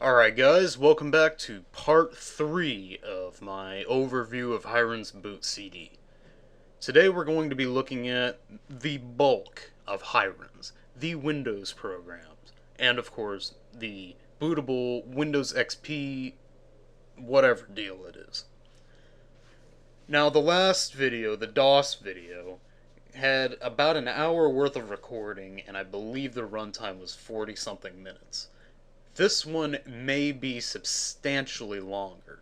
Alright guys, welcome back to part 3 of my overview of Hiren's boot CD. Today we're going to be looking at the bulk of Hiren's, the Windows programs, and of course the bootable Windows XP whatever deal it is. Now the last video, the DOS video, had about an hour worth of recording and I believe the runtime was 40 something minutes. This one may be substantially longer.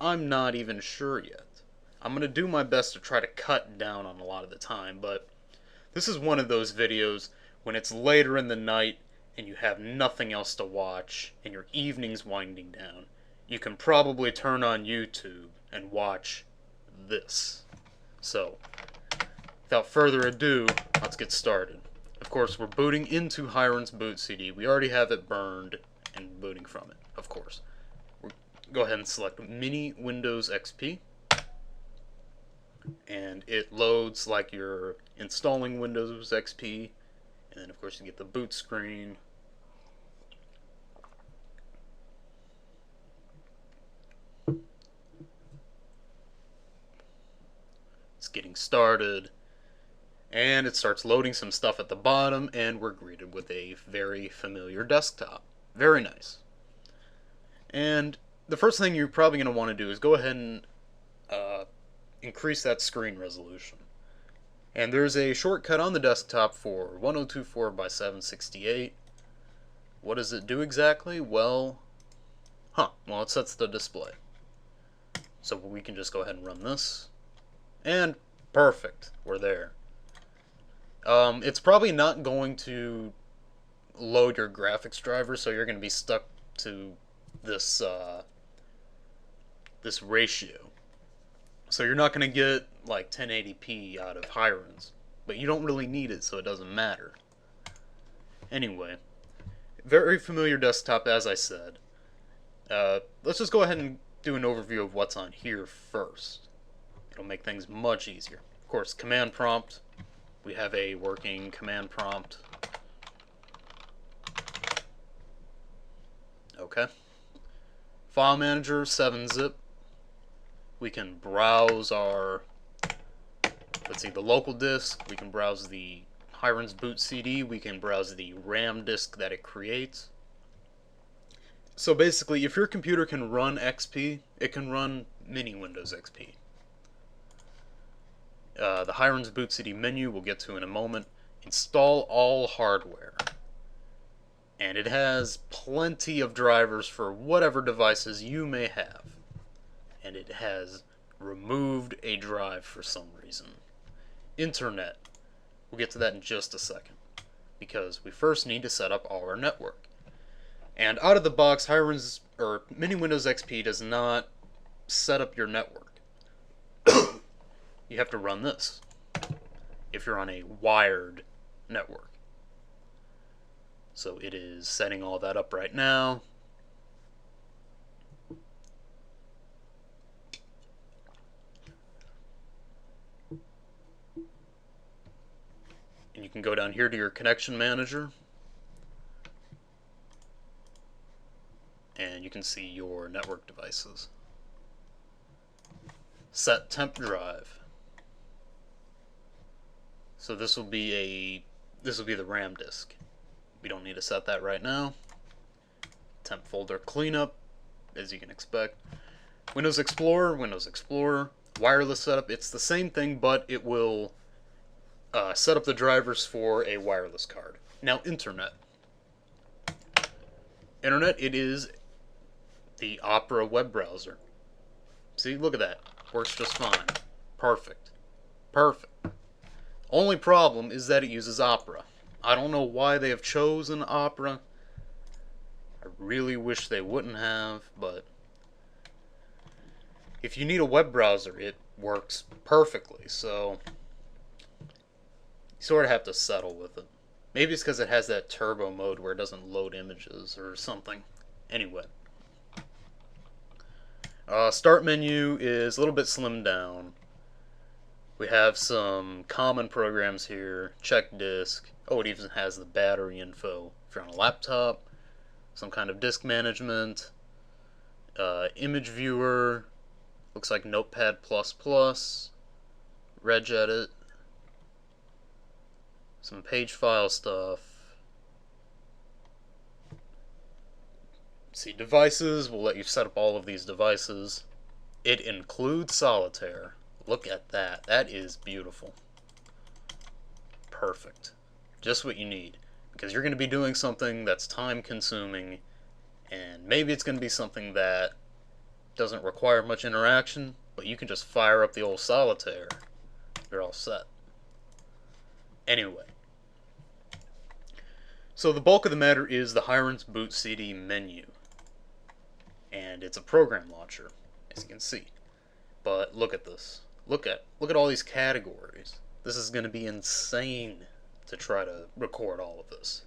I'm not even sure yet. I'm going to do my best to try to cut down on a lot of the time, but this is one of those videos when it's later in the night and you have nothing else to watch and your evening's winding down. You can probably turn on YouTube and watch this. So, without further ado, let's get started. Of course, we're booting into Hiren's boot CD. We already have it burned and booting from it, of course. Go ahead and select Mini Windows XP, and it loads like you're installing Windows XP, and then of course you get the boot screen. It's getting started, and it starts loading some stuff at the bottom, and we're greeted with a very familiar desktop. Very nice. And the first thing you're probably going to want to do is go ahead and increase that screen resolution. And there's a shortcut on the desktop for 1024 by 768. What does it do exactly? Well, it sets the display. So we can just go ahead and run this. And perfect, we're there. It's probably not going to load your graphics driver, so you're going to be stuck to this this ratio. So you're not going to get like 1080p out of Hiren's, but you don't really need it, so it doesn't matter. Anyway, very familiar desktop, as I said. Let's just go ahead and do an overview of what's on here first. It'll make things much easier. Of course, command prompt. We have a working command prompt. Okay. File manager, 7-zip. We can browse our, the local disk. We can browse the Hiren's boot CD. We can browse the RAM disk that it creates. So basically, if your computer can run XP, it can run Mini Windows XP. The Hiren's boot CD menu we'll get to in a moment. Install all hardware. And it has plenty of drivers for whatever devices you may have. And it has removed a drive for some reason. Internet. We'll get to that in just a second, because we first need to set up our network. And out of the box, Mini Windows XP does not set up your network. You have to run this if you're on a wired network. So it is setting all that up right now. And you can go down here to your connection manager. And you can see your network devices. Set temp drive. So this will be the RAM disk. We don't need to set that right now. Temp folder cleanup, as you can expect. Windows Explorer, wireless setup. It's the same thing, but it will set up the drivers for a wireless card. Now, Internet. It is the Opera web browser. See, look at that. Works just fine. Perfect. Perfect. Only problem is that it uses Opera. I don't know why they have chosen Opera. I really wish they wouldn't have, but if you need a web browser, it works perfectly, so you sort of have to settle with it. Maybe it's because it has that turbo mode where it doesn't load images or something. Anyway. Start menu is a little bit slimmed down. We have some common programs here. Check disk. Oh, it even has the battery info if you're on a laptop. some kind of disk management, image viewer, looks like Notepad++, regedit, some page file stuff. See, devices will let you set up all of these devices. It includes solitaire. Look at that. That is beautiful. Perfect. Just what you need. Because you're going to be doing something that's time consuming, and maybe it's going to be something that doesn't require much interaction, but you can just fire up the old solitaire. You're all set. Anyway. So the bulk of the matter is the Hiren's boot CD menu. And it's a program launcher, as you can see. But look at this. Look at all these categories. This is going to be insane to try to record all of this.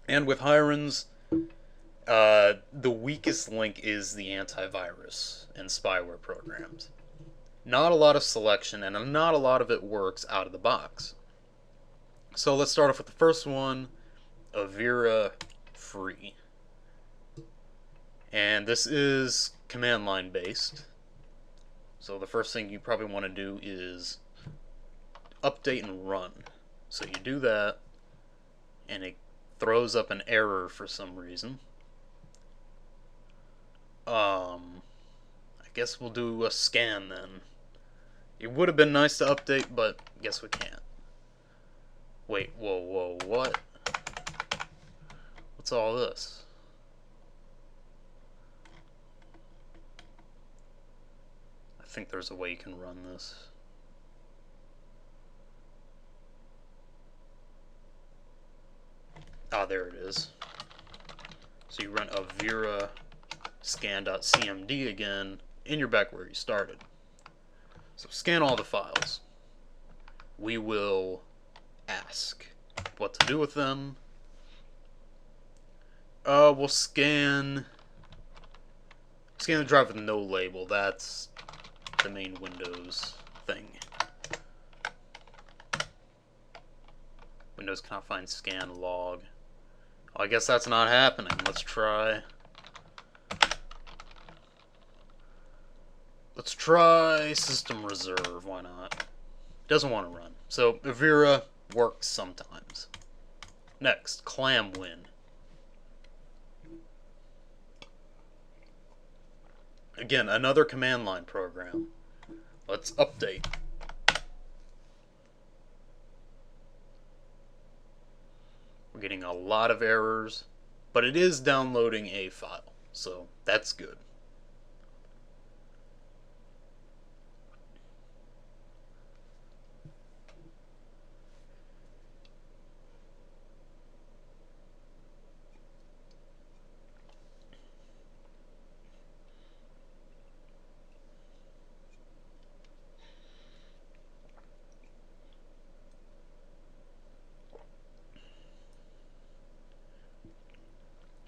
And with Hiren's, the weakest link is the antivirus and spyware programs. Not a lot of selection, and not a lot of it works out of the box. So let's start off with the first one, Avira Free. And this is command line based. So the first thing you probably want to do is update and run. So you do that, and it throws up an error for some reason. I guess we'll do a scan then. It would have been nice to update, but guess we can't. Wait, whoa, what? What's all this? I think there's a way you can run this. Ah, there it is. So you run Avira scan.cmd again, and you're back where you started. So scan all the files. We will ask what to do with them. We'll scan the drive with no label. That's the main Windows thing. Windows cannot find scan log. Well, I guess that's not happening. Let's try system reserve. Why not? Doesn't want to run. So Avira works sometimes. Next, ClamWin. Again, another command line program. Let's update. We're getting a lot of errors, but it is downloading a file, so that's good.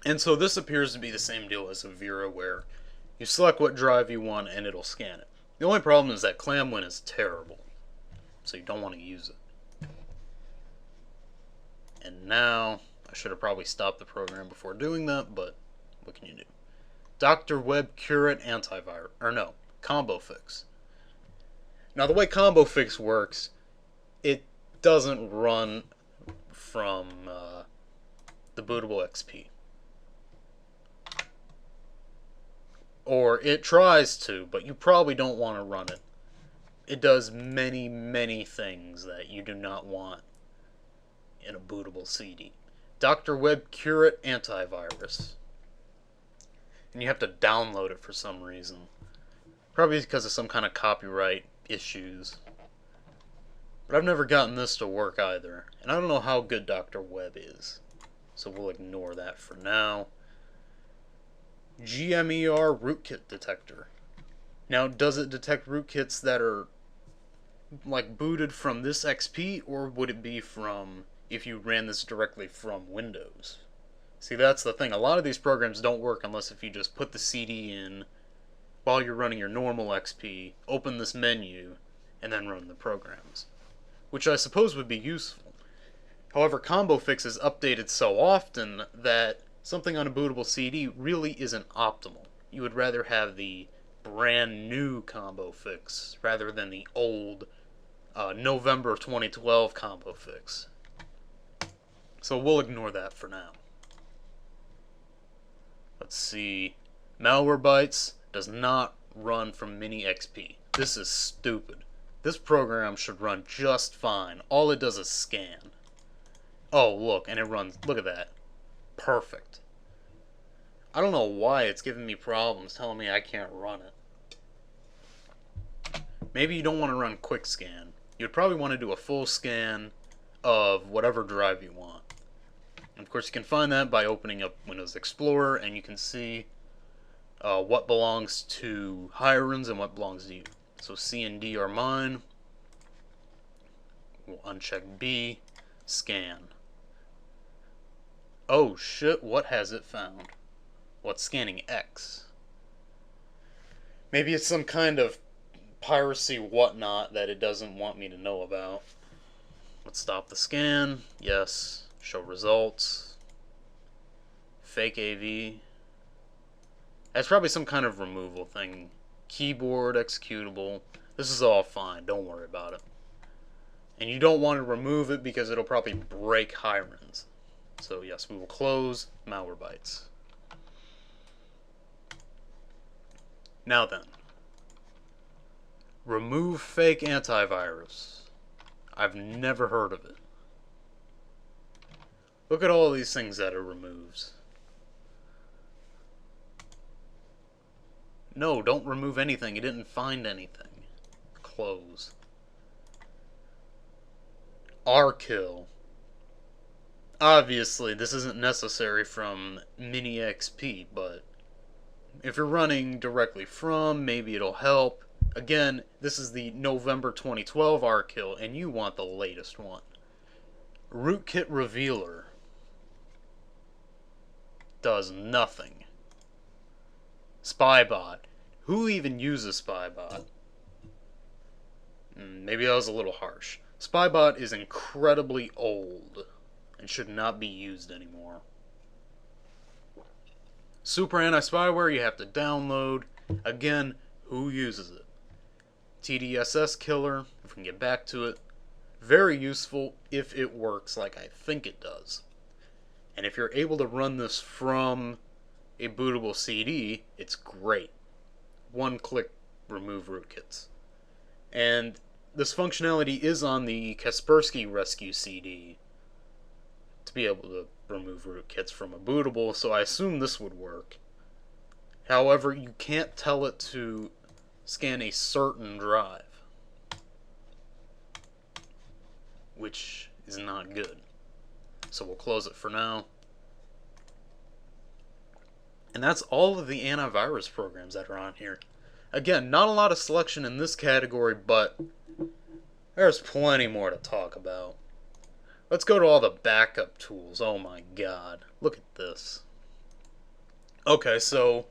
And so this appears to be the same deal as Avira, where you select what drive you want and it'll scan it. The only problem is that ClamWin is terrible, so you don't want to use it. And now, I should have probably stopped the program before doing that, but what can you do? Dr. Web Curate Antivirus, or no, Combo Fix. Now the way Combo Fix works, it doesn't run from the bootable XP. Or it tries to, but you probably don't want to run it. It does many, many things that you do not want in a bootable CD. Dr. Web Curate Antivirus. And you have to download it for some reason. Probably because of some kind of copyright issues. But I've never gotten this to work either. And I don't know how good Dr. Web is. So we'll ignore that for now. GMER rootkit detector. Now, does it detect rootkits that are like booted from this XP, or would it be from if you ran this directly from Windows? See, that's the thing. A lot of these programs don't work unless if you just put the CD in while you're running your normal XP, open this menu, and then run the programs. Which I suppose would be useful. However, combo fix is updated so often that something on a bootable CD really isn't optimal. You would rather have the brand new combo fix rather than the old November 2012 combo fix. So we'll ignore that for now. Let's see. Malwarebytes does not run from Mini XP. This is stupid. This program should run just fine. All it does is scan. Oh, look, and it runs. Look at that. Perfect. I don't know why it's giving me problems telling me I can't run it. Maybe you don't want to run quick scan. You'd probably want to do a full scan of whatever drive you want. And of course, you can find that by opening up Windows Explorer, and you can see what belongs to hierins and what belongs to you. So C and D are mine. We'll uncheck B, scan. Oh shit, what has it found? What's scanning X? Maybe it's some kind of piracy whatnot that it doesn't want me to know about. Let's stop the scan. Yes. Show results. Fake AV. That's probably some kind of removal thing. Keyboard executable. This is all fine. Don't worry about it. And you don't want to remove it because it'll probably break hyrins. So yes, we will close Malwarebytes. Now then. Remove fake antivirus. I've never heard of it. Look at all these things that it removes. No, don't remove anything. You didn't find anything. Close. rkill. Obviously, this isn't necessary from Mini XP, but if you're running directly from, maybe it'll help. Again, this is the November 2012 rkill, and you want the latest one. Rootkit Revealer does nothing. Spybot. Who even uses Spybot? Maybe that was a little harsh. Spybot is incredibly old and should not be used anymore. Super anti-spyware you have to download. Again, who uses it? TDSS killer, if we can get back to it. Very useful if it works like I think it does. And if you're able to run this from a bootable CD, it's great. One-click remove rootkits. And this functionality is on the Kaspersky Rescue CD to be able to remove rootkits from a bootable, so I assume this would work. However, you can't tell it to scan a certain drive, which is not good. So we'll close it for now. And that's all of the antivirus programs that are on here. Again, not a lot of selection in this category, but there's plenty more to talk about. Let's go to all the backup tools. Oh my god. Look at this. Okay, so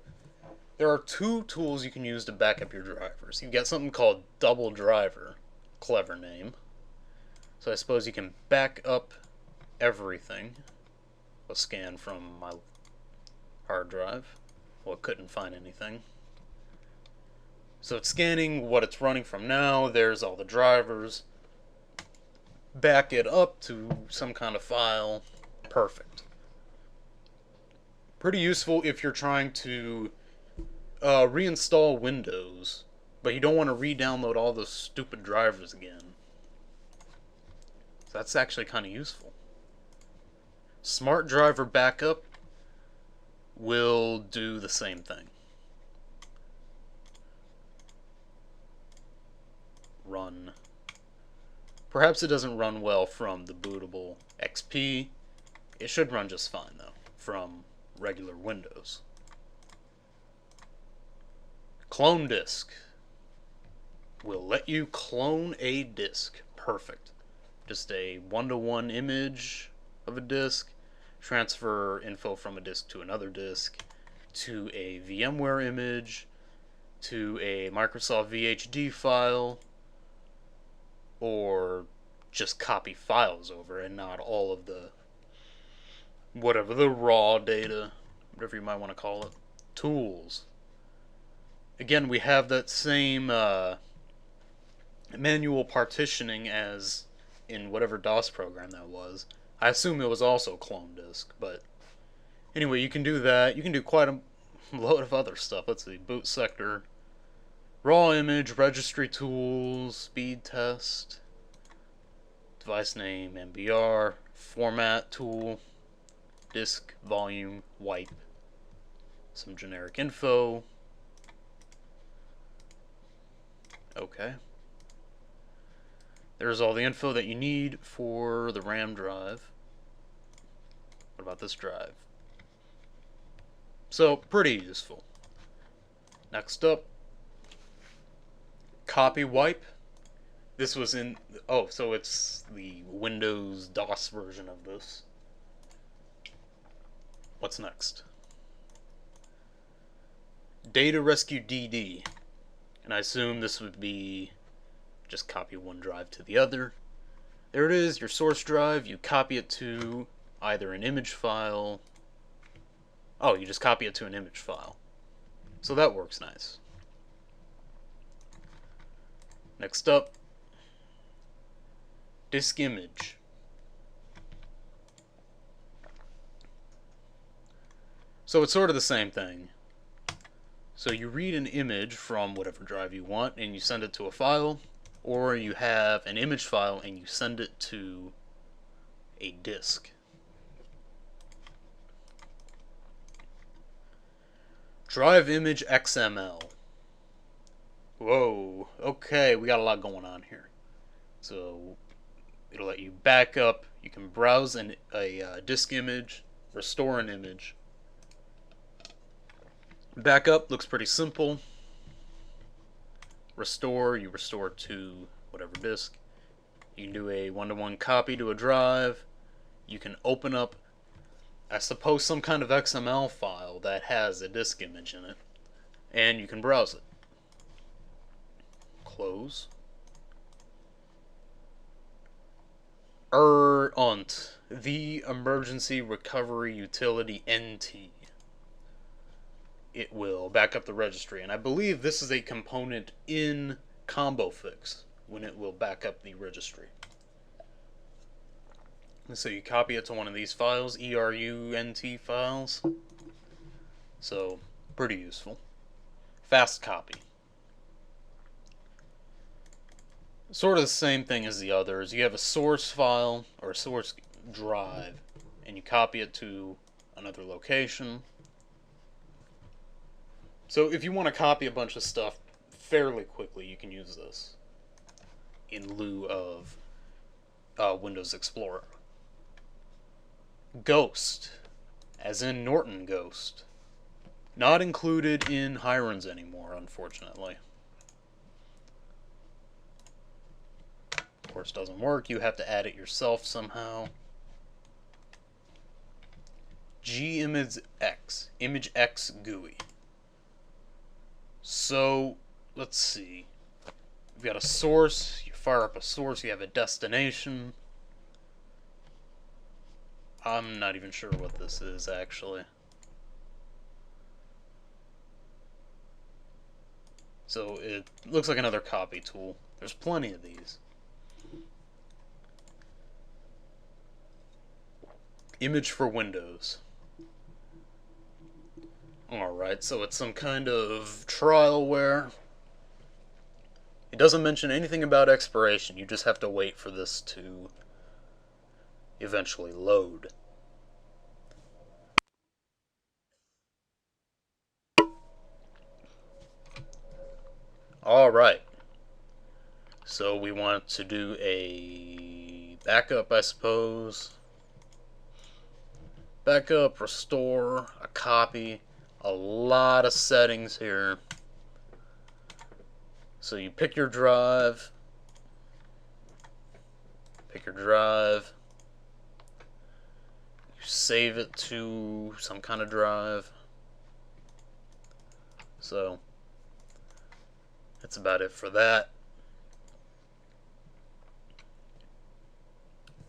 there are two tools you can use to back up your drivers. You've got something called Double Driver. Clever name. So I suppose you can back up everything. A scan from my hard drive. Well, it couldn't find anything. So it's scanning what it's running from now. There's all the drivers. Back it up to some kind of file. Perfect. Pretty useful if you're trying to reinstall Windows, but you don't want to re-download all those stupid drivers again. So that's actually kind of useful. Smart Driver Backup will do the same thing. Run. Perhaps it doesn't run well from the bootable XP. It should run just fine, though, from regular Windows. Clone disk will let you clone a disk. Perfect. Just a one-to-one image of a disk. Transfer info from a disk to another disk, to a VMware image, to a Microsoft VHD file, or just copy files over and not all of the whatever the raw data, whatever you might want to call it. Tools. Again, we have that same manual partitioning as in whatever DOS program that was. I assume it was also clone disk, but anyway, you can do that. You can do quite a load of other stuff. Let's see, boot sector, raw image, registry tools, speed test, device name, MBR, format tool, disk, volume, wipe, some generic info. Okay. There's all the info that you need for the RAM drive. What about this drive? So, pretty useful. Next up, copy wipe. This was in, oh, so it's the Windows DOS version of this. What's next? Data rescue DD. And I assume this would be just copy one drive to the other. There it is, your source drive. You copy it to either an image file. Oh, you just copy it to an image file. So that works nice. Next up, disk image. So it's sort of the same thing. So you read an image from whatever drive you want and you send it to a file, or you have an image file and you send it to a disk. Drive image XML. Whoa, okay, we got a lot going on here. So it'll let you back up, you can browse a disk image, restore an image. Backup looks pretty simple. Restore, you restore to whatever disk. You can do a one-to-one copy to a drive. You can open up, I suppose, some kind of XML file that has a disk image in it, and you can browse it. Close. The emergency recovery utility NT. It will back up the registry, and I believe this is a component in Combo Fix when it will back up the registry. So you copy it to one of these files, ERUNT files. So pretty useful. Fast copy. Sort of the same thing as the others. You have a source file or a source drive, and you copy it to another location. So if you want to copy a bunch of stuff fairly quickly, you can use this in lieu of Windows Explorer. Ghost, as in Norton Ghost. Not included in Hiren's anymore, unfortunately. Of course, doesn't work. You have to add it yourself somehow. Image X GUI. So, let's see. We've got a source. You fire up a source. You have a destination. I'm not even sure what this is, actually. So, it looks like another copy tool. There's plenty of these. Image for Windows. Alright, so it's some kind of trialware. It doesn't mention anything about expiration. You just have to wait for this to eventually load. Alright. So we want to do a backup, I suppose. Backup, restore, a copy. A lot of settings here. So you pick your drive. You save it to some kind of drive. So that's about it for that.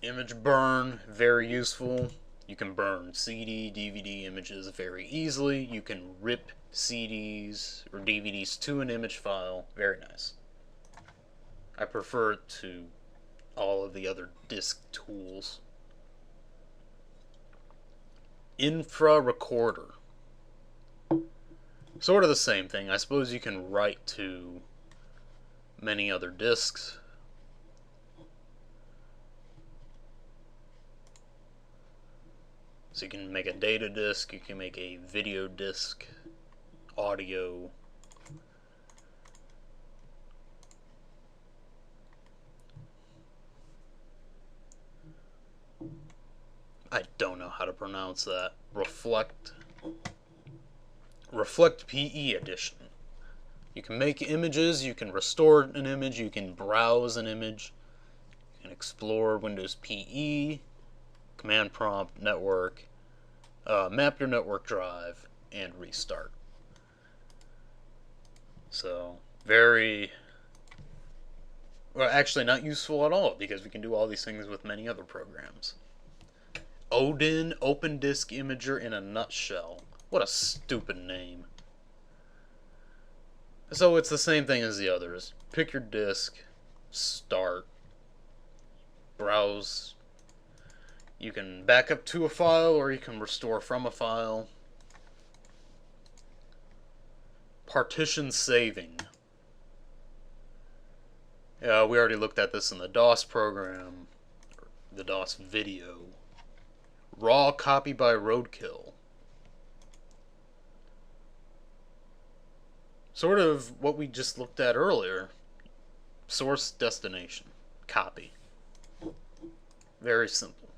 Image burn, very useful. You can burn CD, DVD images very easily. You can rip CDs or DVDs to an image file. Very nice. I prefer it to all of the other disk tools. Infra recorder. Sort of the same thing. I suppose you can write to many other disks. So you can make a data disk, you can make a video disk, audio. I don't know how to pronounce that. Reflect PE edition. You can make images, you can restore an image, you can browse an image, you can explore Windows PE, command prompt, network, map your network drive, and restart. So, very, well, actually not useful at all, because we can do all these things with many other programs. Odin Open Disk Imager in a nutshell. What a stupid name. So it's the same thing as the others. Pick your disk, start, browse. You can back up to a file or you can restore from a file. Partition saving. We already looked at this in the DOS program, the DOS video. Raw copy by roadkill. Sort of what we just looked at earlier. Source, destination, copy. Very simple.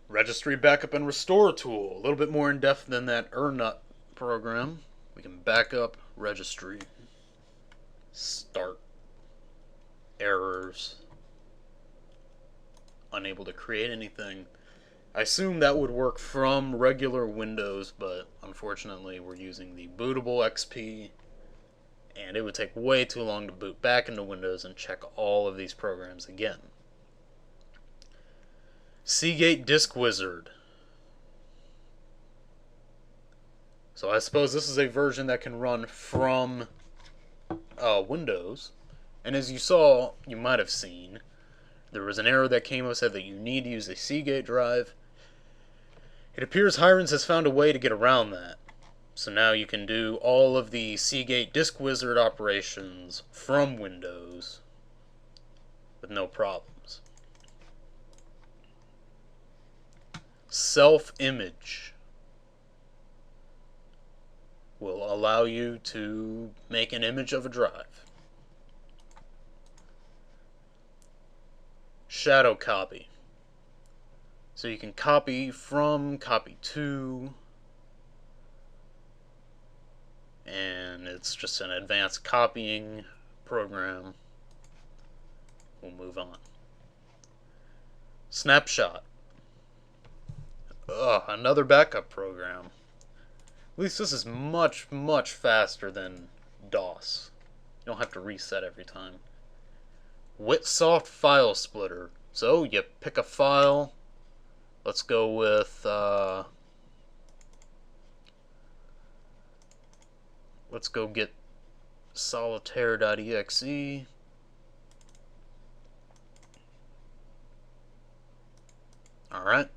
Registry backup and restore tool. A little bit more in depth than that Ernut program. We can back up registry. Start. Errors. Unable to create anything. I assume that would work from regular Windows, but unfortunately we're using the bootable XP, and it would take way too long to boot back into Windows and check all of these programs again. Seagate Disk Wizard. So I suppose this is a version that can run from Windows, and as you saw, you might have seen, there was an error that came up that said that you need to use a Seagate drive. It appears Hiren has found a way to get around that. So now you can do all of the Seagate Disk Wizard operations from Windows with no problems. Self-image will allow you to make an image of a drive. Shadow copy. So you can copy from, copy to, and it's just an advanced copying program. We'll move on. Snapshot. Another backup program. At least this is much, much faster than DOS. You don't have to reset every time. Whitsoft file splitter. So you pick a file. Let's go with, let's go get solitaire.exe. Alright.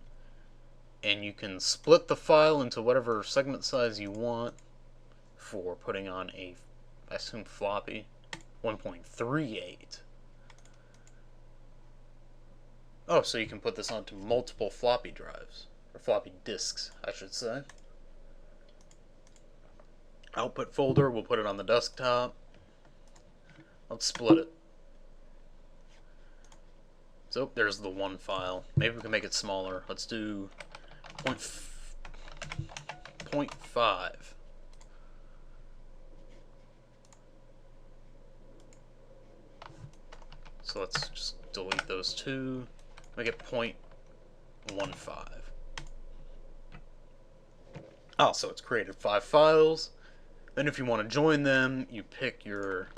And you can split the file into whatever segment size you want for putting on a, I assume, floppy. 1.38. Oh, so you can put this onto multiple floppy drives. Or floppy disks, I should say. Output folder, we'll put it on the desktop. Let's split it. So, there's the one file. Maybe we can make it smaller. Let's do 0.5. So let's just delete those two. Make it 0.15. Oh, so it's created 5 files. Then if you want to join them, you pick your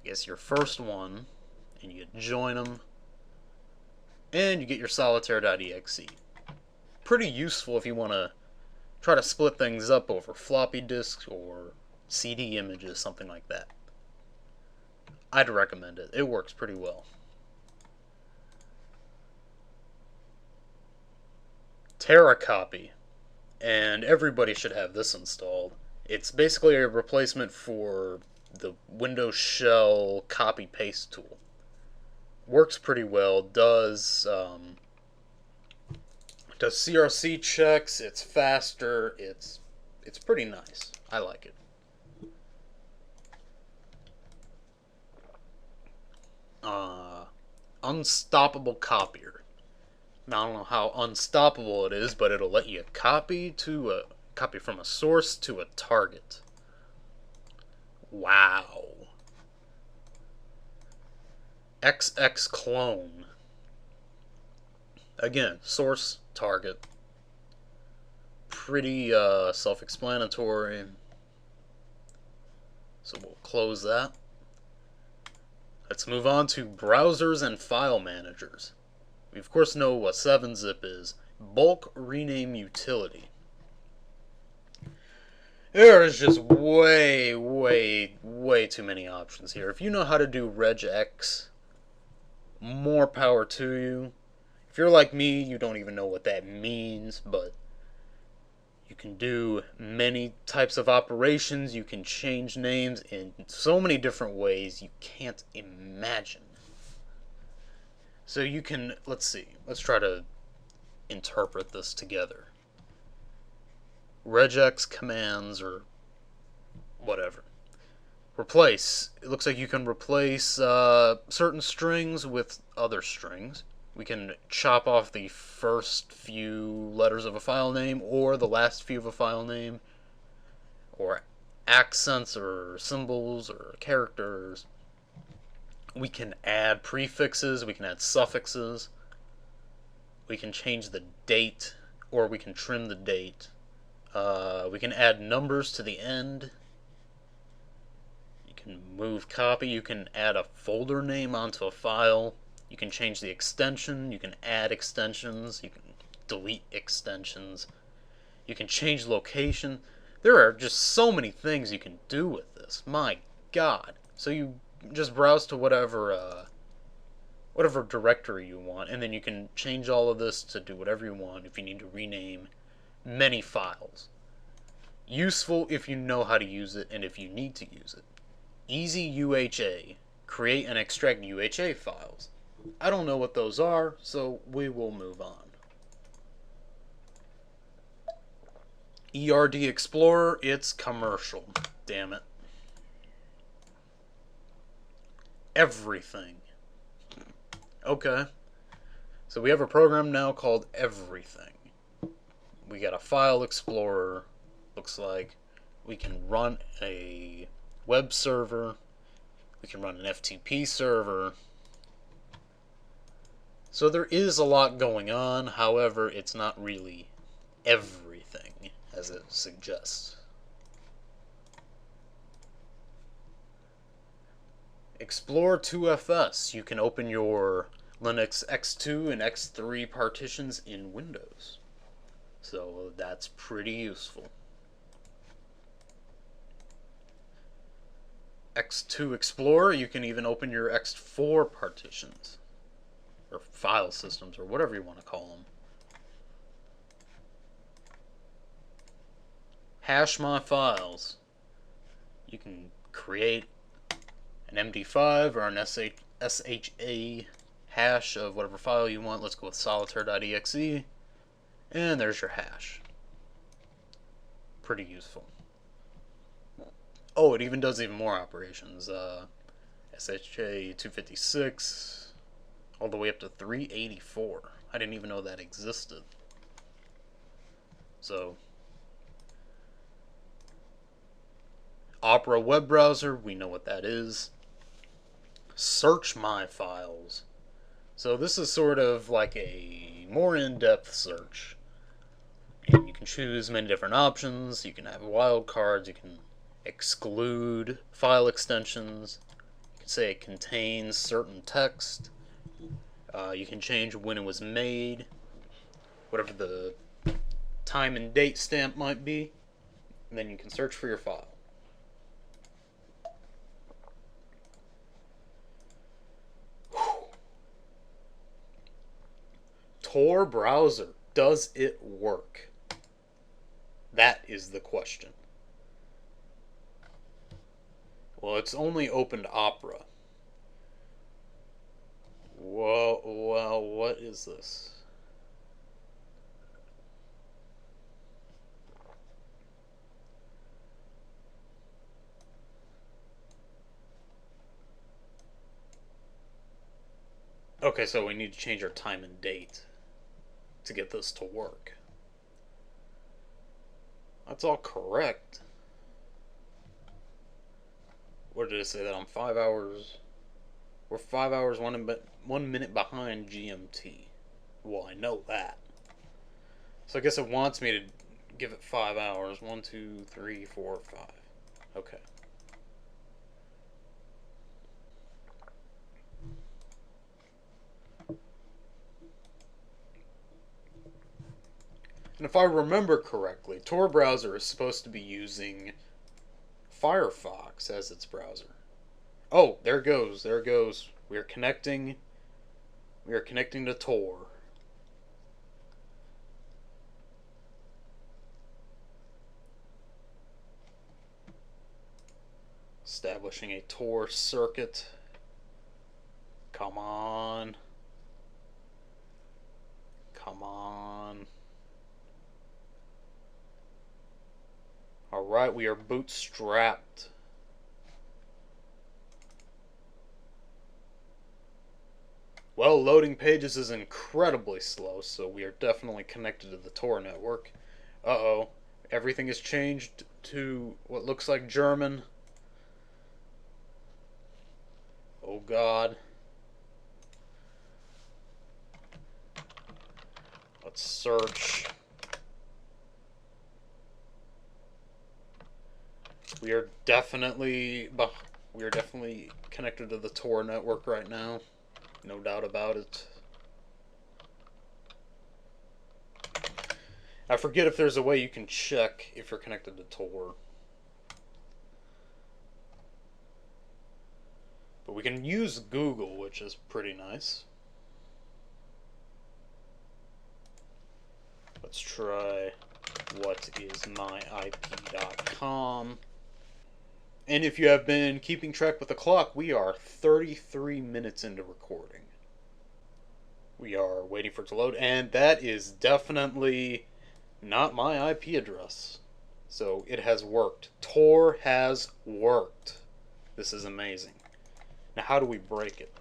guess your first one, and you join them, and you get your solitaire.exe. Pretty useful if you want to try to split things up over floppy disks or CD images, something like that. I'd recommend it. It works pretty well. Terracopy, and everybody should have this installed. It's basically a replacement for the Windows Shell copy-paste tool. Works pretty well, does CRC checks, it's faster, it's pretty nice. I like it. Unstoppable copier. Now, I don't know how unstoppable it is, but it'll let you copy from a source to a target. Wow. XX clone. Again, source, target. Pretty self-explanatory. So we'll close that. Let's move on to browsers and file managers. We of course know what 7-zip is. Bulk rename utility. There is just way too many options here. If you know how to do regex, more power to you. If you're like me, you don't even know what that means, but you can do many types of operations. You can change names in so many different ways you can't imagine. So you can, let's see, let's try to interpret this together. Regex commands, or whatever. Replace. It looks like you can replace certain strings with other strings. We can chop off the first few letters of a file name or the last few of a file name, or accents or symbols or characters. We can add prefixes, we can add suffixes, we can change the date, or we can trim the date. We can add numbers to the end. You can move copy, you can add a folder name onto a file. You can change the extension, you can add extensions, you can delete extensions. You can change location. There are just so many things you can do with this. My God. So you just browse to whatever directory you want, and then you can change all of this to do whatever you want if you need to rename many files. Useful if you know how to use it and if you need to use it. Easy UHA. Create and extract UHA files. I don't know what those are, so we will move on. ERD Explorer, it's commercial. Damn it. Everything. Okay. So we have a program now called Everything. We got a file explorer. Looks like we can run a web server. We can run an FTP server. So there is a lot going on, however, it's not really everything, as it suggests. Explore 2FS. You can open your Linux X2 and X3 partitions in Windows. So that's pretty useful. X2 Explorer, you can even open your X4 partitions. Or file systems, or whatever you want to call them. Hash my files. You can create an MD5 or an SHA hash of whatever file you want. Let's go with solitaire.exe. And there's your hash. Pretty useful. Oh, it even does even more operations. SHA 256... all the way up to 384. I didn't even know that existed. So, Opera web browser, we know what that is. Search my files. So this is sort of like a more in-depth search. And you can choose many different options. You can have wildcards. You can exclude file extensions. You can say it contains certain text. You can change when it was made, whatever the time and date stamp might be, and then you can search for your file. Tor browser, does it work? That is the question. Well, it's only opened Opera. Whoa, well, what is this? Okay, so we need to change our time and date to get this to work. That's all correct. What did it say that I'm 5 hours? We're 5 hours, 1 minute behind GMT. Well, I know that. So I guess it wants me to give it 5 hours. 1, 2, 3, 4, 5. Okay. And if I remember correctly, Tor browser is supposed to be using Firefox as its browser. Oh, there it goes. There it goes. We are connecting. We are connecting to Tor. Establishing a Tor circuit. Come on. Come on. Alright, we are bootstrapped. Well, loading pages is incredibly slow, so we are definitely connected to the Tor network. Uh-oh. Everything has changed to what looks like German. Oh God. Let's search. We are definitely connected to the Tor network right now. No doubt about it. I forget if there's a way you can check if you're connected to Tor. But we can use Google, which is pretty nice. Let's try whatismyip.com. And if you have been keeping track with the clock, we are 33 minutes into recording. We are waiting for it to load, and that is definitely not my IP address. So it has worked. Tor has worked. This is amazing. Now how do we break it?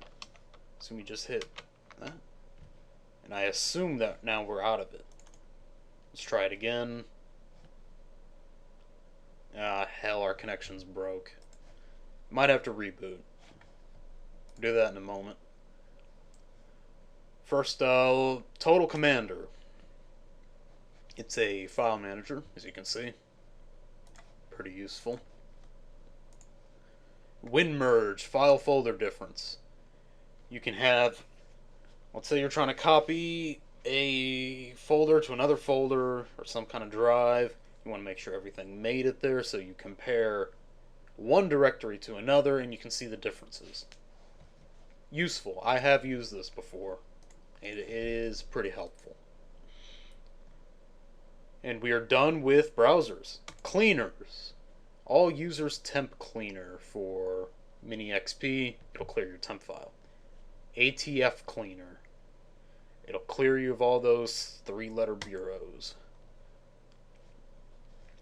So we just hit that. And I assume that now we're out of it. Let's try it again. Ah, hell, our connection's broke. Might have to reboot. Do that in a moment. First, Total Commander. It's a file manager, as you can see. Pretty useful. WinMerge, file folder difference. You can have, let's say you're trying to copy a folder to another folder or some kind of drive. You want to make sure everything made it there, so you compare one directory to another and you can see the differences. Useful. I have used this before. It is pretty helpful. And we are done with browsers. Cleaners. All users temp cleaner for mini XP. It'll clear your temp file. ATF cleaner. It'll clear you of all those 3-letter bureaus.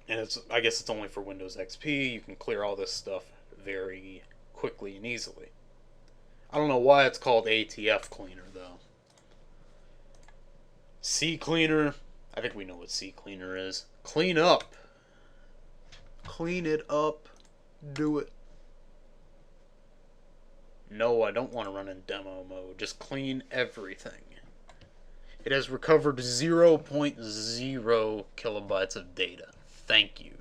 And I guess it's only for Windows XP. You can clear all this stuff very quickly and easily. I don't know why it's called ATF cleaner though. C cleaner. I think we know what C cleaner is. Clean up. Clean it up. Do it. No, I don't want to run in demo mode. Just clean everything. It has recovered 0.0 kilobytes of data. Thank you.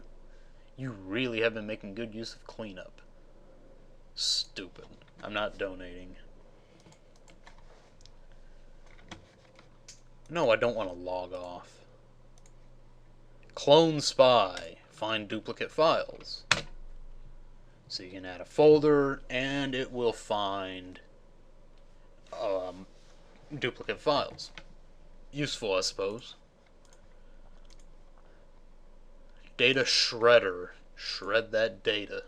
You really have been making good use of cleanup. Stupid. I'm not donating. No, I don't want to log off. Clone spy. Find duplicate files. So you can add a folder, and it will find duplicate files. Useful, I suppose. Data shredder. Shred that data.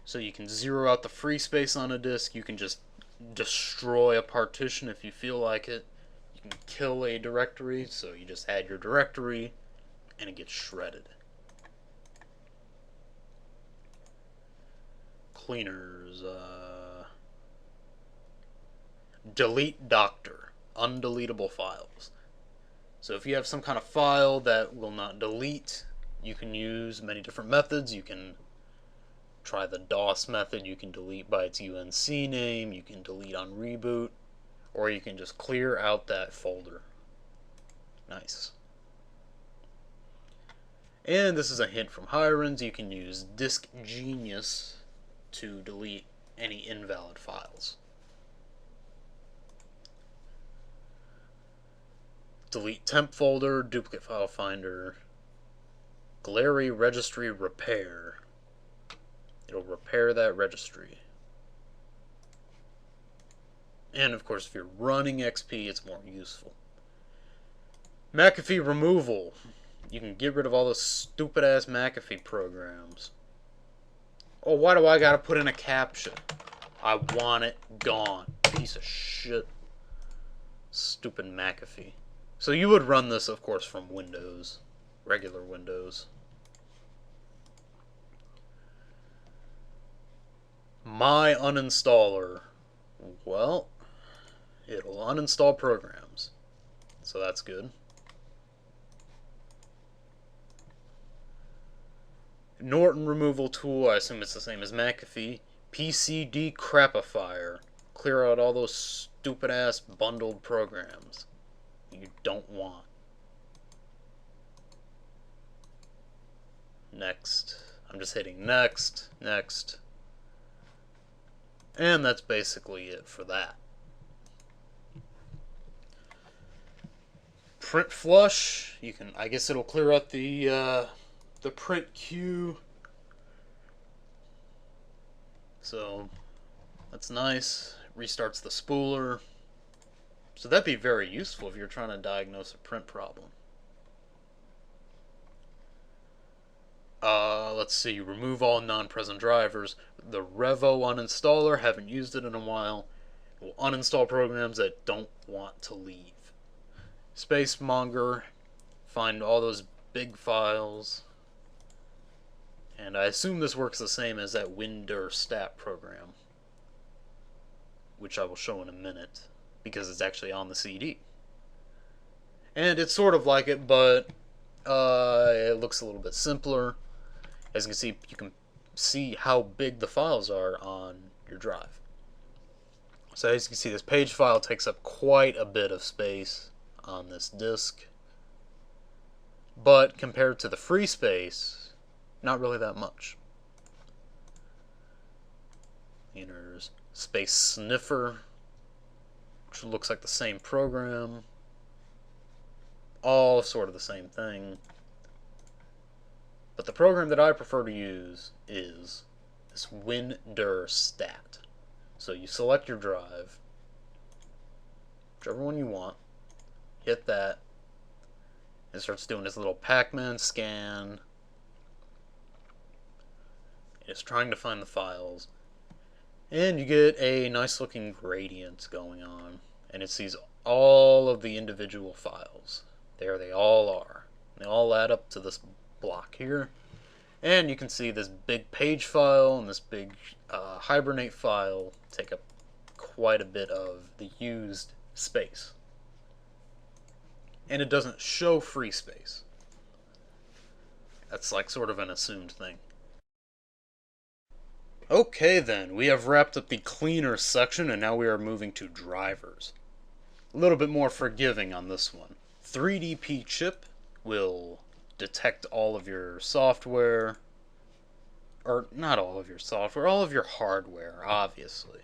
So you can zero out the free space on a disk. You can just destroy a partition if you feel like it. You can kill a directory, so you just add your directory, and it gets shredded. Cleaners. Delete doctor. Undeletable files. So if you have some kind of file that will not delete, you can use many different methods. You can try the DOS method. You can delete by its UNC name. You can delete on reboot. Or you can just clear out that folder. Nice. And this is a hint from Hiren's. You can use Disk Genius to delete any invalid files. Delete temp folder, duplicate file finder, Glary registry repair. It'll repair that registry. And of course, if you're running XP, it's more useful. McAfee removal. You can get rid of all those stupid ass McAfee programs. Oh, why do I gotta put in a caption? I want it gone. Piece of shit. Stupid McAfee. So you would run this, of course, from Windows. Regular Windows. My uninstaller. Well, it'll uninstall programs. So that's good. Norton removal tool, I assume it's the same as McAfee. PCD crapifier. Clear out all those stupid ass bundled programs you don't want. Next. I'm just hitting next, next. And that's basically it for that. Print flush. You can, I guess it'll clear out the print queue. So that's nice. Restarts the spooler. So that'd be very useful if you're trying to diagnose a print problem. Let's see, remove all non-present drivers. The Revo uninstaller, haven't used it in a while, will uninstall programs that don't want to leave. Spacemonger, find all those big files. And I assume this works the same as that WinDirstat program, which I will show in a minute, because it's actually on the CD. And it's sort of like it, but it looks a little bit simpler. As you can see how big the files are on your drive. So as you can see, this page file takes up quite a bit of space on this disk. But compared to the free space, not really that much. And there's Space Sniffer, which looks like the same program. All sort of the same thing. But the program that I prefer to use is this WinDirstat. So you select your drive, whichever one you want, hit that, and it starts doing this little Pac-Man scan. It's trying to find the files, and you get a nice looking gradient going on, and it sees all of the individual files. There they all are. They all add up to this block here, and you can see this big page file and this big hibernate file take up quite a bit of the used space, and it doesn't show free space. That's like sort of an assumed thing. Okay then, we have wrapped up the cleaner section, and now we are moving to drivers. A little bit more forgiving on this one. 3DP chip will detect all of your software, or not all of your software, all of your hardware, obviously.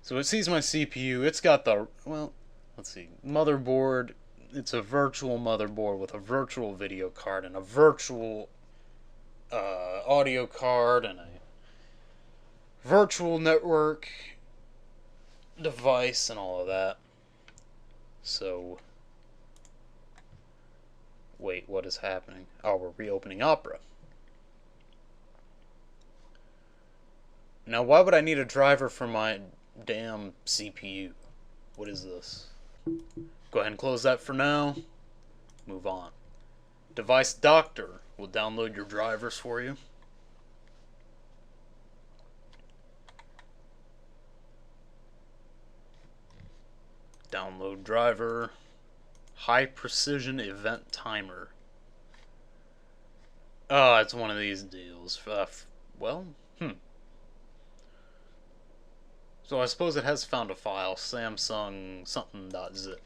So it sees my CPU. It's got the, well, let's see, motherboard. It's a virtual motherboard with a virtual video card and a virtual audio card and a virtual network device and all of that. So, wait, what is happening? Oh, we're reopening Opera. Now, why would I need a driver for my damn CPU? What is this? Go ahead and close that for now. Move on. Device Doctor will download your drivers for you. Download driver. High precision event timer. Oh, it's one of these deals. So I suppose it has found a file, Samsung something.zip.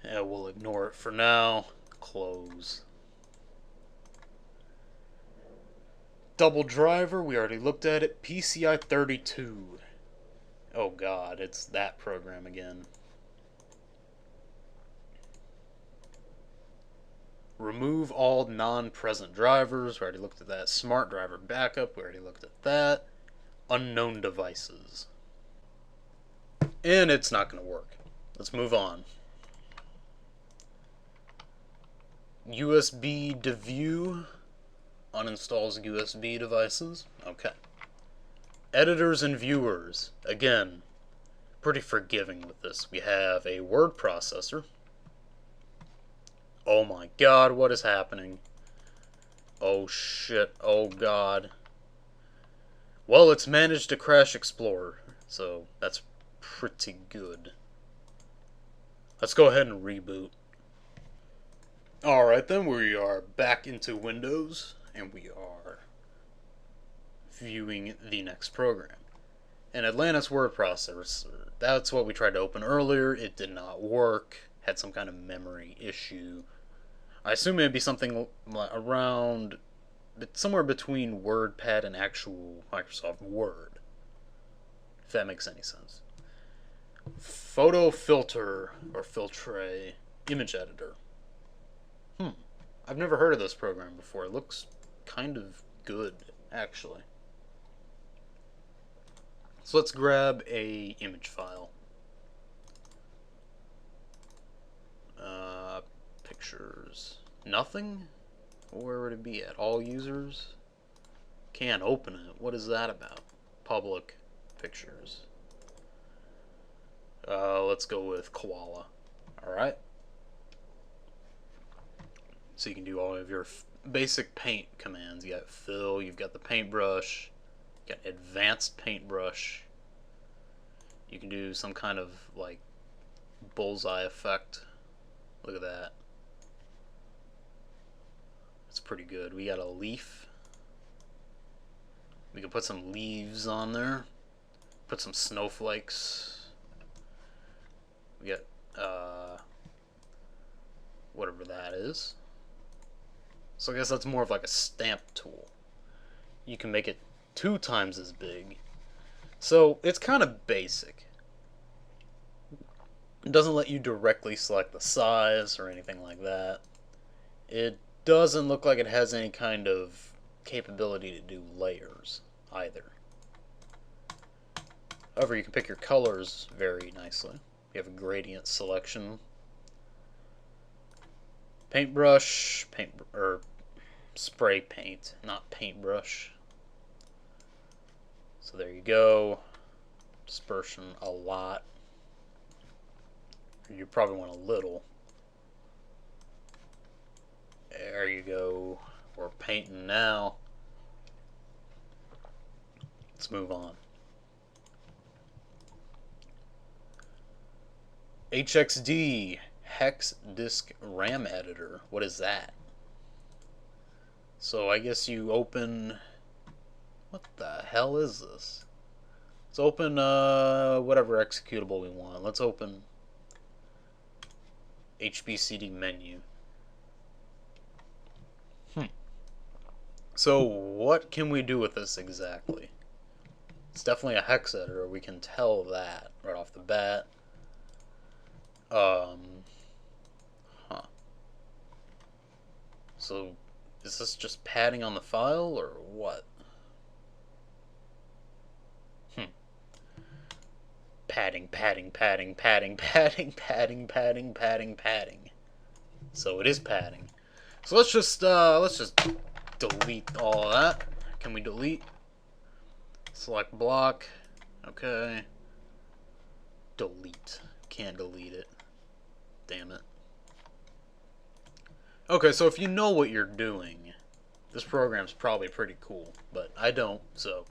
Yeah, we'll ignore it for now. Close. Double driver, we already looked at it. PCI 32. Oh god, it's that program again. Remove all non-present drivers, we already looked at that. Smart driver backup, we already looked at that. Unknown devices. And it's not going to work. Let's move on. USB to view. Uninstalls USB devices. Okay. Editors and viewers. Again, pretty forgiving with this. We have a word processor. Oh my god, what is happening? Oh shit, oh god. Well, it's managed to crash Explorer, so that's pretty good. Let's go ahead and reboot. Alright then, we are back into Windows, and we are viewing the next program. An Atlantis word processor. That's what we tried to open earlier. It did not work. Had some kind of memory issue. I assume it'd be something around, somewhere between WordPad and actual Microsoft Word, if that makes any sense. Photo filter, or filtre, image editor. I've never heard of this program before. It looks kind of good, actually. So let's grab a image file. Pictures. Nothing? Where would it be at? All users? Can't open it. What is that about? Public pictures. Let's go with koala. Alright. So you can do all of your basic paint commands. You got fill, you've got the paintbrush, you got advanced paintbrush. You can do some kind of like bullseye effect. Look at that. It's pretty good. We got a leaf. We can put some leaves on there. Put some snowflakes. We got whatever that is. So I guess that's more of like a stamp tool. You can make it 2 times as big. So it's kind of basic. It doesn't let you directly select the size or anything like that. It doesn't look like it has any kind of capability to do layers either. However, you can pick your colors very nicely. You have a gradient selection. Paintbrush, or spray paint, not paintbrush. So there you go. Dispersion a lot. You probably want a little. There you go. We're painting now. Let's move on. HXD, Hex Disk RAM Editor. What is that? So I guess you open... What the hell is this? Let's open whatever executable we want. Let's open HBCD menu. So what can we do with this exactly? It's definitely a hex editor, we can tell that right off the bat. Huh. So, is this just padding on the file, or what? Padding, padding, padding, padding, padding, padding, padding, padding, padding. So it is padding. So let's just delete all of that. Can we delete? Select block. Okay. Delete. Can't delete it. Damn it. Okay, so if you know what you're doing, this program's probably pretty cool, but I don't, so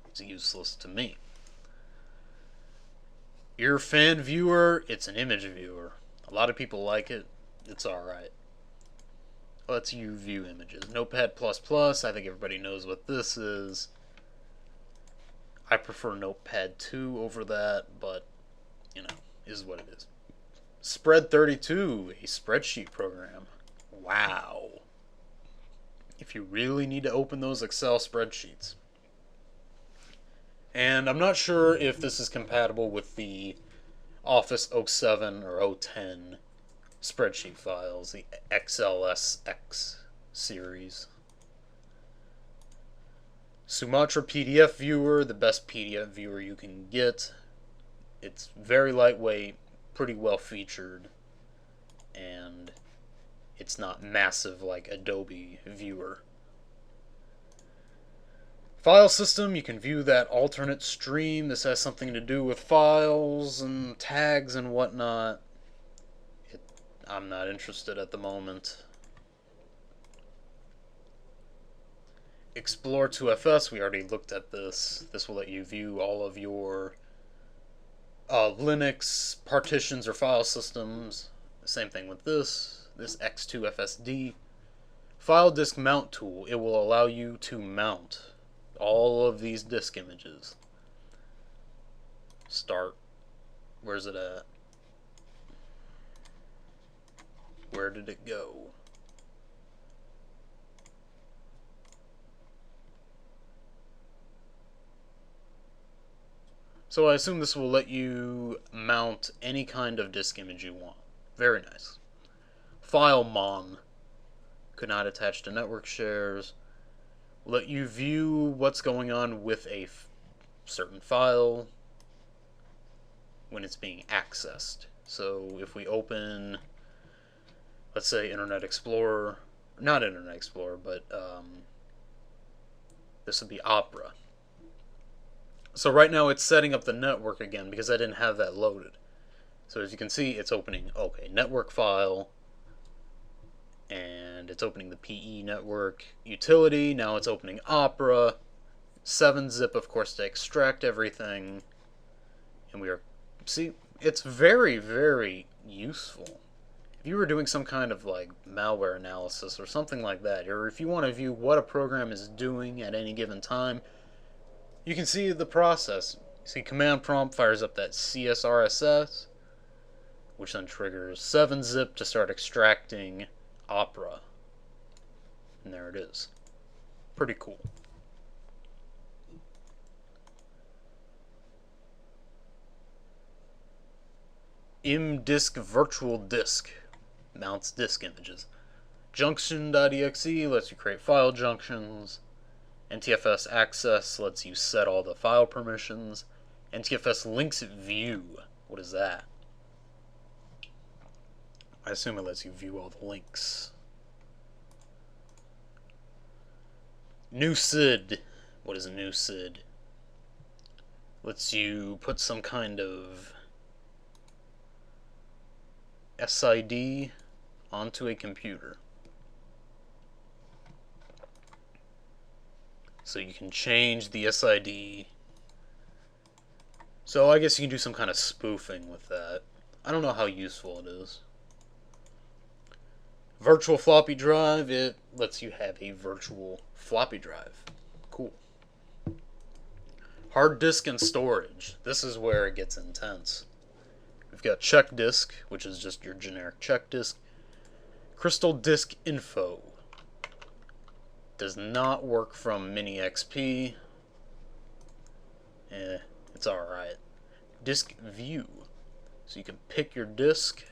it's useless to me. Your fan viewer, it's an image viewer. A lot of people like it. It's alright. Lets you view images. Notepad++, I think everybody knows what this is. I prefer Notepad 2 over that, but, you know, is what it is. Spread32, a spreadsheet program. Wow. If you really need to open those Excel spreadsheets. And I'm not sure if this is compatible with the Office 07 or 010 spreadsheet files, the XLSX series. Sumatra PDF viewer, the best PDF viewer you can get. It's very lightweight, pretty well featured, and it's not massive like Adobe Viewer. File system, you can view that alternate stream. This has something to do with files and tags and whatnot. I'm not interested at the moment. Explore 2FS, we already looked at this. This will let you view all of your Linux partitions or file systems. Same thing with this. This X2FSD. File disk mount tool, it will allow you to mount all of these disk images. Start. Where's it at? Where did it go? So I assume this will let you mount any kind of disk image you want. Very nice. File mon. Could not attach to network shares. Let you view what's going on with a certain file when it's being accessed. So if we open, let's say Internet Explorer, not Internet Explorer, but this would be Opera. So right now it's setting up the network again because I didn't have that loaded. So as you can see, it's opening, okay, network file, and it's opening the PE network utility. Now it's opening Opera, 7-zip, of course, to extract everything. And we are, see, it's very, very useful. If you were doing some kind of like malware analysis or something like that, or if you want to view what a program is doing at any given time, you can see the process. See, command prompt fires up that CSRSS, which then triggers 7-zip to start extracting Opera. And there it is. Pretty cool. Imdisk virtual disk mounts disk images. Junction.exe lets you create file junctions. NTFS access lets you set all the file permissions. NTFS links view. What is that? I assume it lets you view all the links. New SID. What is a new SID? Lets you put some kind of SID onto a computer. So you can change the SID. So I guess you can do some kind of spoofing with that. I don't know how useful it is. Virtual floppy drive, it lets you have a virtual floppy drive. Cool. Hard disk and storage. This is where it gets intense. We've got check disk, which is just your generic check disk. Crystal disk info. Does not work from Mini XP. It's alright. Disk view. So you can pick your disk.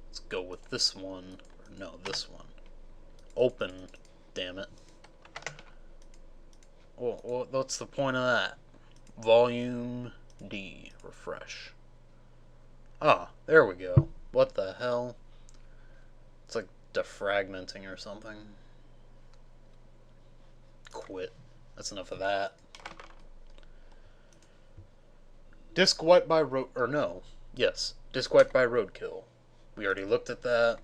Let's go with this one. Or no, this one. Open. Damn it. Well, what's the point of that? Volume D. Refresh. Ah, there we go. What the hell? It's like defragmenting or something. Quit. That's enough of that. Disk wipe by disk wipe by roadkill. We already looked at that.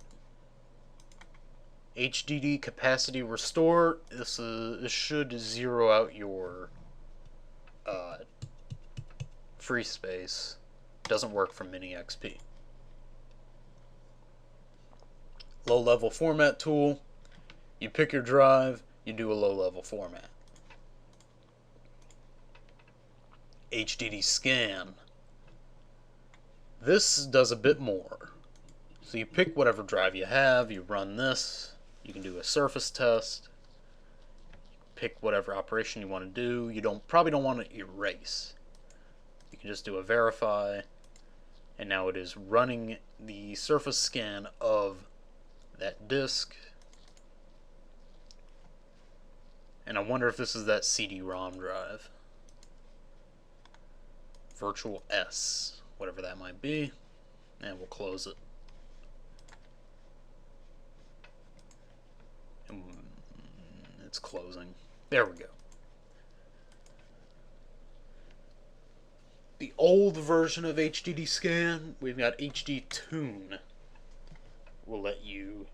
HDD capacity restore. This should zero out your free space. Doesn't work from Mini XP. Low level format tool. You pick your drive. You do a low level format. HDD scan. This does a bit more. So you pick whatever drive you have, you run this, you can do a surface test, pick whatever operation you want to do. You probably don't want to erase. You can just do a verify, and now it is running the surface scan of that disk. And I wonder if this is that CD-ROM drive. Virtual S, whatever that might be, and we'll close it. And it's closing. There we go. The old version of HDD scan, we've got HD tune. We'll let you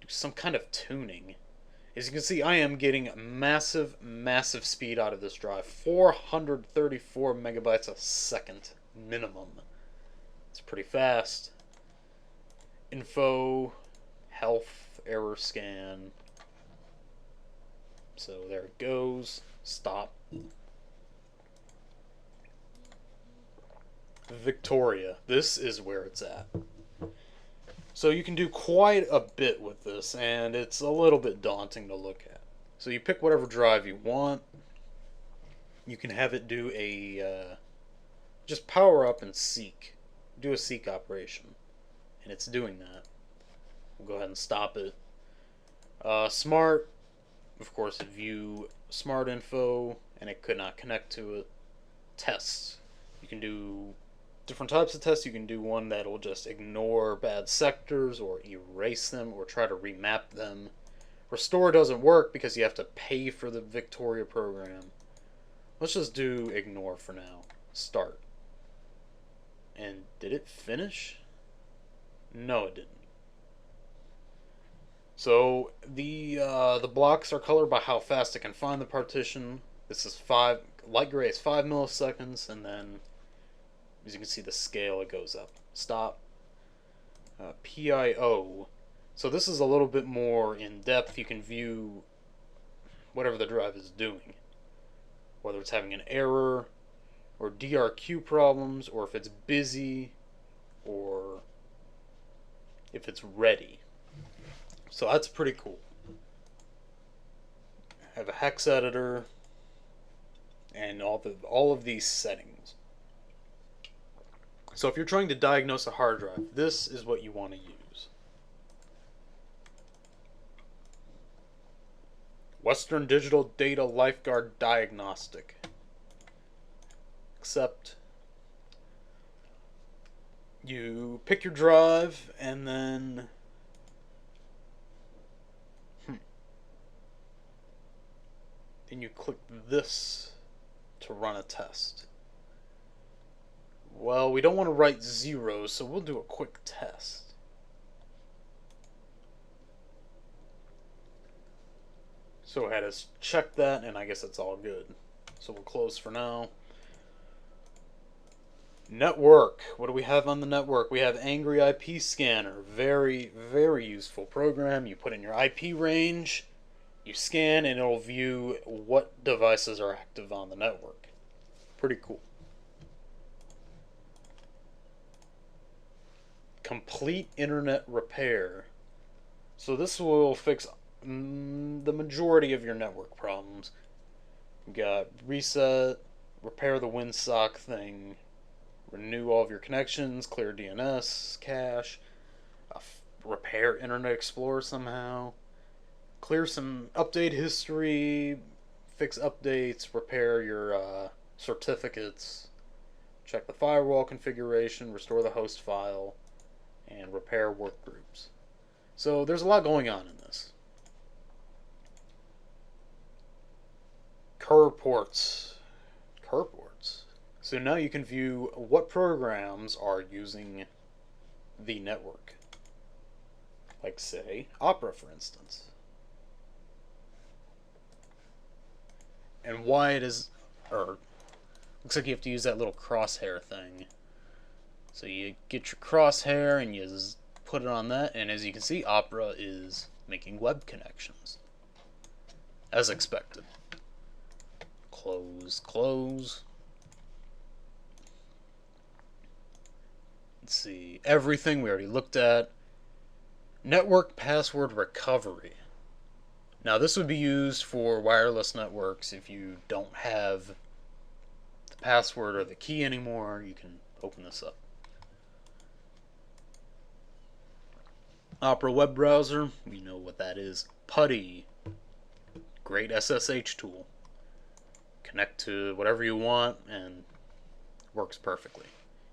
do some kind of tuning. As you can see, I am getting massive speed out of this drive. 434 megabytes a second minimum. It's pretty fast. Info, health, error scan. So there it goes. Stop. Victoria. This is where it's at. So you can do quite a bit with this, and it's a little bit daunting to look at. So you pick whatever drive you want. You can have it do a just power up and seek. Do a seek operation. And it's doing that. We'll go ahead and stop it. Smart, of course, view smart info, and it could not connect to it. Tests. You can do different types of tests. You can do one that will just ignore bad sectors or erase them or try to remap them. Restore doesn't work because you have to pay for the Victoria program. Let's just do ignore for now. Start. And did it finish? No, it didn't. So the blocks are colored by how fast it can find the partition. This is light gray is 5 milliseconds, and then as you can see the scale, it goes up. Stop. PIO. So this is a little bit more in depth. You can view whatever the drive is doing, whether it's having an error or DRQ problems, or if it's busy, or if it's ready. So that's pretty cool. I have a hex editor and all of these settings. So if you're trying to diagnose a hard drive, this is what you want to use. Western Digital Data Lifeguard Diagnostic. Accept. You pick your drive and then you click this to run a test. Well, we don't want to write 0, so we'll do a quick test. So I had to check that, and I guess it's all good. So we'll close for now. Network. What do we have on the network? We have Angry IP Scanner. Very, very useful program. You put in your IP range, you scan, and it'll view what devices are active on the network. Pretty cool. Complete internet repair. So this will fix the majority of your network problems. You got reset, repair the WinSock thing, renew all of your connections, clear DNS cache, repair Internet Explorer somehow, clear some update history, fix updates, repair your certificates, check the firewall configuration, restore the host file, and repair workgroups. So there's a lot going on in this. Cur ports. So now you can view what programs are using the network. Like, say, Opera, for instance. And why it is... looks like you have to use that little crosshair thing. So you get your crosshair and you put it on that, and as you can see, Opera is making web connections. As expected. Close. Let's see. Everything we already looked at. Network password recovery. Now this would be used for wireless networks. If you don't have the password or the key anymore, you can open this up. Opera web browser, we know what that is. PuTTY, great SSH tool. Connect to whatever you want and works perfectly.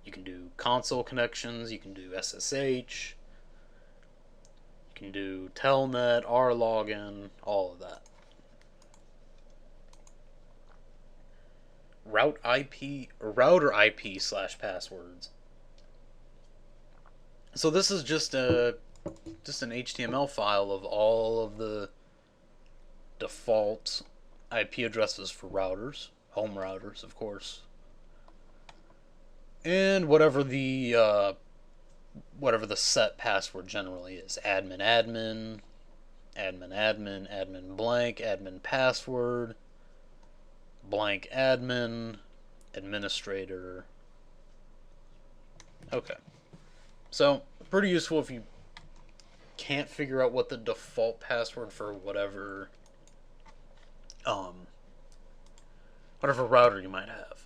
You can do console connections, you can do SSH, you can do Telnet, RLogin, all of that. Router IP / passwords. So this is just an HTML file of all of the default IP addresses for routers, home routers, of course, and whatever the set password generally is. Admin blank, admin password, blank admin, administrator. Okay. So, pretty useful if you can't figure out what the default password for whatever router you might have.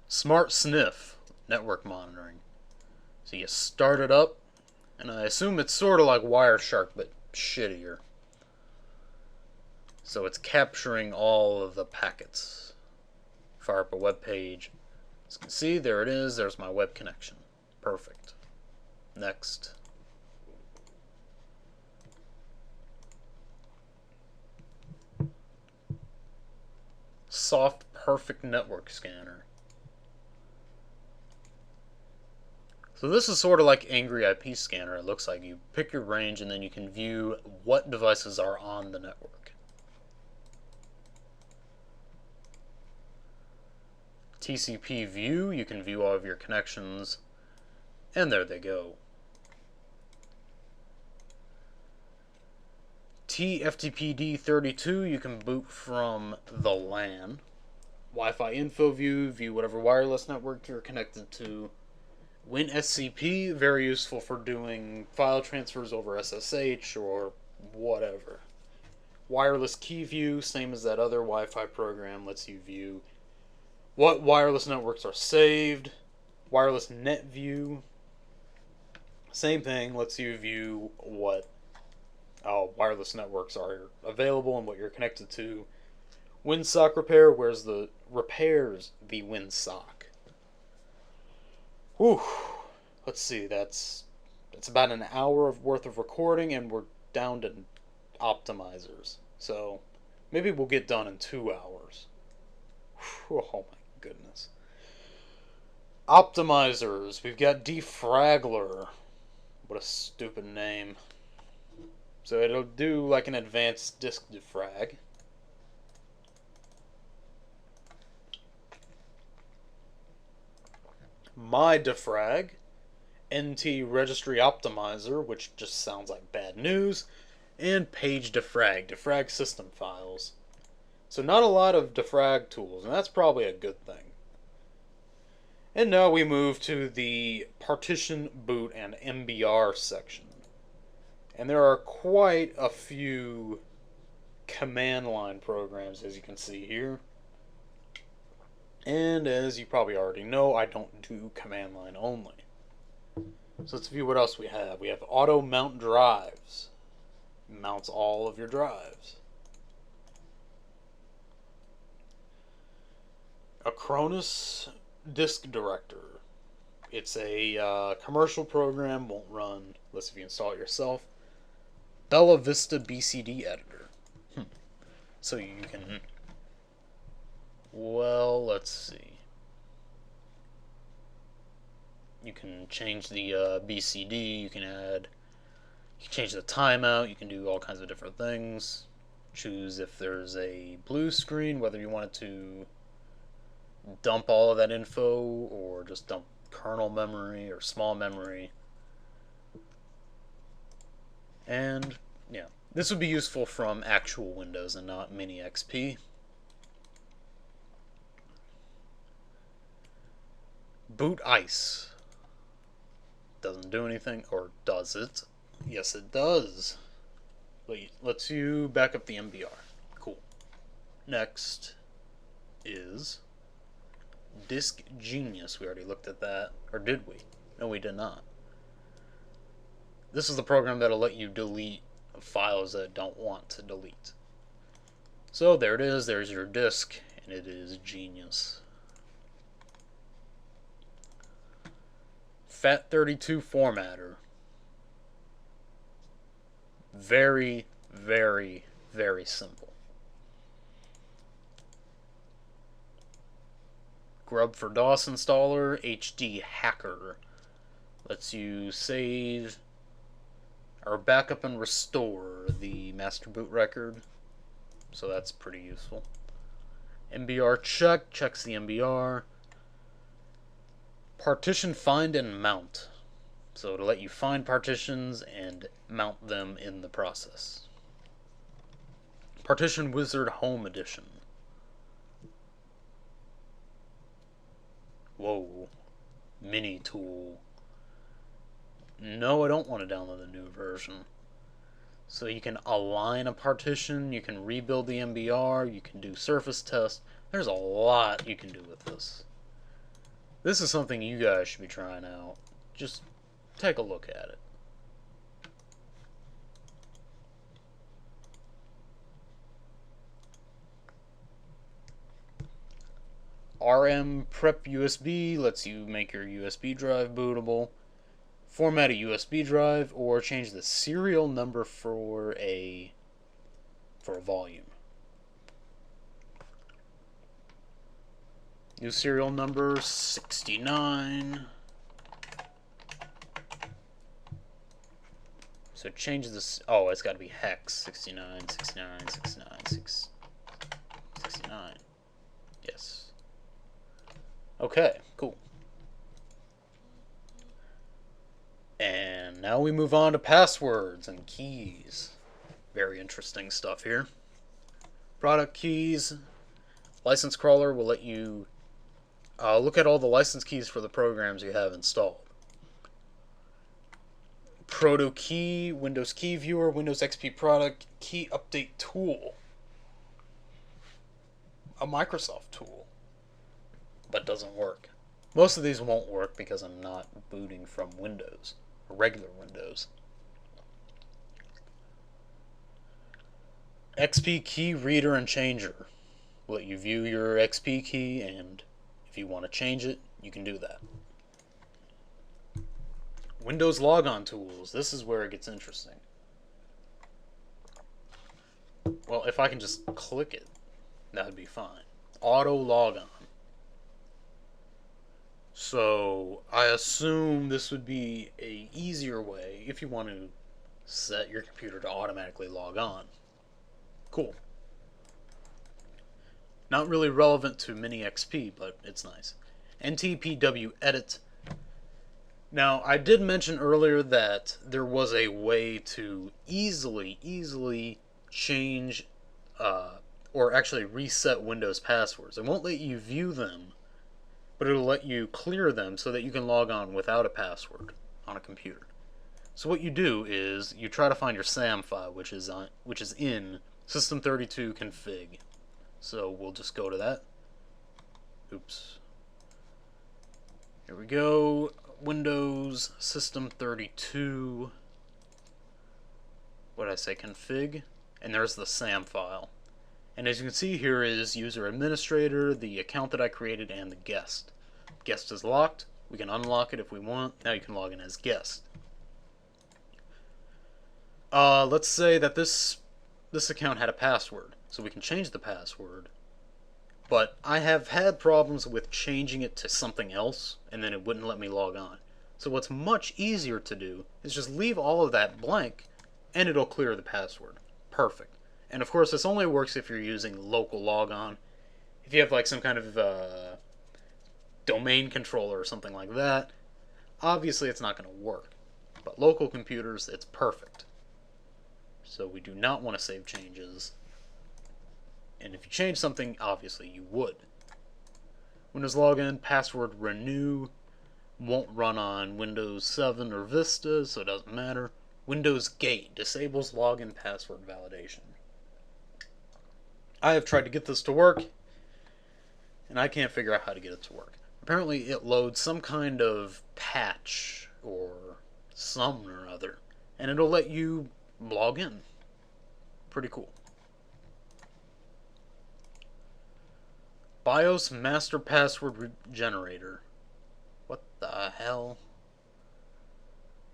Smart Sniff, network monitoring. So you start it up, and I assume it's sort of like Wireshark, but shittier. So it's capturing all of the packets. Fire up a web page. As you can see, there it is. There's my web connection. Perfect. Next. Soft Perfect Network Scanner. So this is sort of like Angry IP Scanner. It looks like you pick your range and then you can view what devices are on the network. TCP View, you can view all of your connections, and there they go. TFTPD32, you can boot from the LAN. Wi-Fi Info View, view whatever wireless network you're connected to. WinSCP, very useful for doing file transfers over SSH or whatever. Wireless Key View, same as that other Wi-Fi program, lets you view what wireless networks are saved. Wireless Net View, same thing, lets you view what wireless networks are available and what you're connected to. WinSock Repair, repairs the WinSock. Whew. Let's see, that's about an hour worth of recording, and we're down to optimizers. So maybe we'll get done in 2 hours. Whew, oh my goodness. Optimizers. We've got Defraggler. What a stupid name. So it'll do like an advanced disk defrag. My Defrag, NT Registry Optimizer, which just sounds like bad news, and Page defrag system files. So not a lot of defrag tools, and that's probably a good thing. And now we move to the partition, boot, and MBR section. And there are quite a few command line programs, as you can see here. And as you probably already know, I don't do command line only. So let's view what else we have. We have auto mount drives. Mounts all of your drives. Acronis Disk Director. It's a commercial program, won't run unless if you install it yourself. Bella Vista BCD Editor. So you can, well, let's see. You can change the BCD, you can change the timeout, you can do all kinds of different things. Choose if there's a blue screen, whether you want it to dump all of that info or just dump kernel memory or small memory. And yeah, this would be useful from actual Windows and not mini XP. Boot Ice. Doesn't do anything, or does it? Yes, it does. Lets you back up the MBR. Cool. Next is Disk Genius. We already looked at that. Or did we? No, we did not. This is the program that'll let you delete files that don't want to delete. So there it is. There's your disk, and it is genius. FAT32 formatter. Very, very, very simple. Grub for DOS installer, HD Hacker. Lets you save or backup and restore the master boot record. So that's pretty useful. MBR check, checks the MBR. Partition find and mount. So to let you find partitions and mount them in the process. Partition Wizard Home Edition. Whoa. Mini tool. No, I don't want to download the new version. So you can align a partition, you can rebuild the MBR, you can do surface tests. There's a lot you can do with this. This is something you guys should be trying out. Just take a look at it. RM Prep USB lets you make your USB drive bootable. Format a USB drive or change the serial number for a volume. New serial number 69. So change this. Oh, it's got to be hex 69, 69, 69, 69. Yes. Okay, cool. And now we move on to passwords and keys. Very interesting stuff here. Product keys. License crawler will let you look at all the license keys for the programs you have installed. Proto Key, Windows Key Viewer, Windows XP Product Key Update Tool. A Microsoft tool. But doesn't work. Most of these won't work because I'm not booting from Windows, regular Windows. XP Key Reader and Changer. Will let you view your XP key, and if you want to change it, you can do that. Windows Logon Tools. This is where it gets interesting. Well, if I can just click it, that would be fine. Auto Logon. So, I assume this would be an easier way if you want to set your computer to automatically log on. Cool. Not really relevant to Mini XP, but it's nice. NTPW Edit. Now, I did mention earlier that there was a way to easily change or actually reset Windows passwords. It won't let you view them, but it'll let you clear them so that you can log on without a password on a computer. So what you do is you try to find your SAM file, which is in system32 config. So we'll just go to that. Oops. Here we go. Windows system32. What did I say? Config. And there's the SAM file. And as you can see, here is user administrator, the account that I created, and the guest. Guest is locked. We can unlock it if we want. Now you can log in as guest. Let's say that this account had a password, so we can change the password. But I have had problems with changing it to something else, and then it wouldn't let me log on. So what's much easier to do is just leave all of that blank, and it'll clear the password. Perfect. And of course, this only works if you're using local logon. If you have like some kind of domain controller or something like that, obviously it's not going to work. But local computers, it's perfect. So we do not want to save changes. And if you change something, obviously you would. Windows login, password renew, won't run on Windows 7 or Vista, so it doesn't matter. Windows Gate disables login password validation. I have tried to get this to work, and I can't figure out how to get it to work. Apparently it loads some kind of patch or something or other, and it'll let you log in. Pretty cool. BIOS master password generator. What the hell?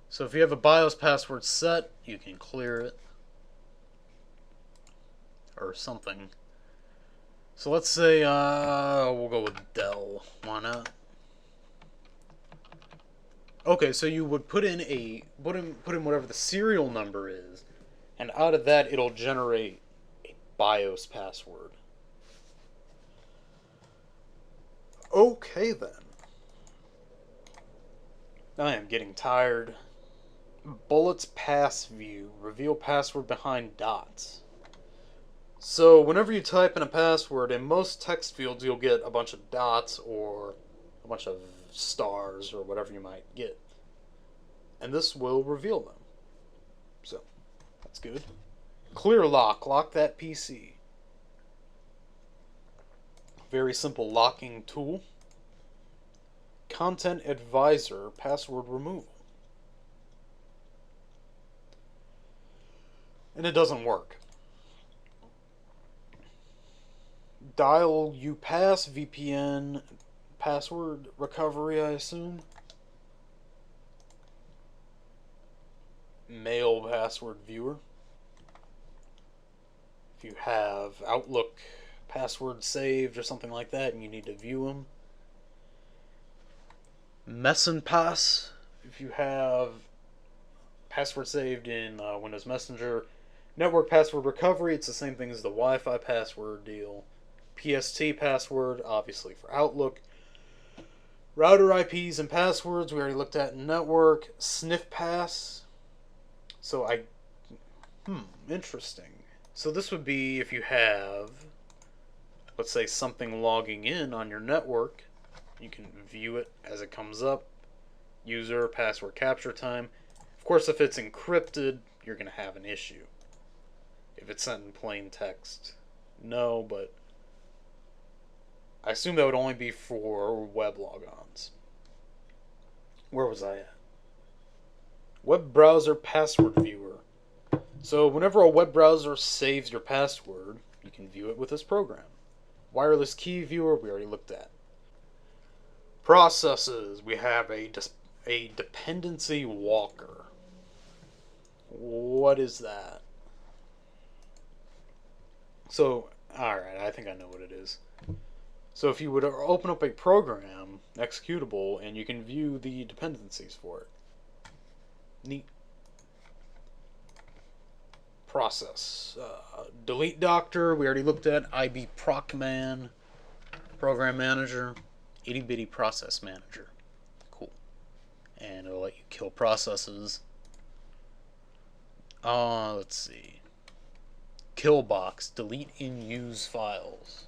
So if you have a BIOS password set, you can clear it. Or something. So let's say we'll go with Dell. Why not? Okay, so you would put in whatever the serial number is, and out of that it'll generate a BIOS password. Okay then. I am getting tired. Bullets pass view. Reveal password behind dots. So whenever you type in a password, in most text fields you'll get a bunch of dots or a bunch of stars or whatever you might get. And this will reveal them. So, that's good. Clear lock. Lock that PC. Very simple locking tool. Content advisor. Password removal. And it doesn't work. Dial UPass VPN password recovery, I assume. Mail password viewer. If you have Outlook password saved or something like that and you need to view them. Messenpass. If you have password saved in Windows Messenger. Network password recovery, it's the same thing as the Wi-Fi password deal. PST password, obviously for Outlook. Router IPs and passwords, we already looked at in network. Sniff pass. So interesting. So this would be if you have, let's say, something logging in on your network. You can view it as it comes up. User, password capture time. Of course, if it's encrypted, you're going to have an issue. If it's sent in plain text, no, but I assume that would only be for web logons. Where was I at? Web browser password viewer. So whenever a web browser saves your password, you can view it with this program. Wireless key viewer, we already looked at. Processes, we have a dependency walker. What is that? So, alright, I think I know what it is. So if you would open up a program, executable, and you can view the dependencies for it. Neat. Process. Delete Doctor, we already looked at. IB Procman, Program Manager, Itty Bitty Process Manager. Cool. And it'll let you kill processes. Let's see. Killbox, delete in-use files.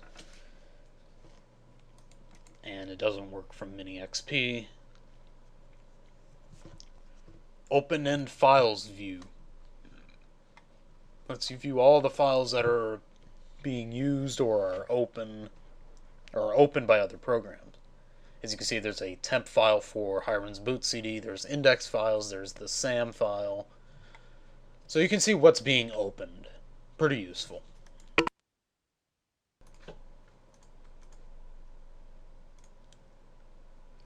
And it doesn't work from Mini XP. Open-end files view. Lets you view all the files that are being used or are opened by other programs. As you can see, there's a temp file for Hiren's boot CD, there's index files, there's the SAM file. So you can see what's being opened. Pretty useful.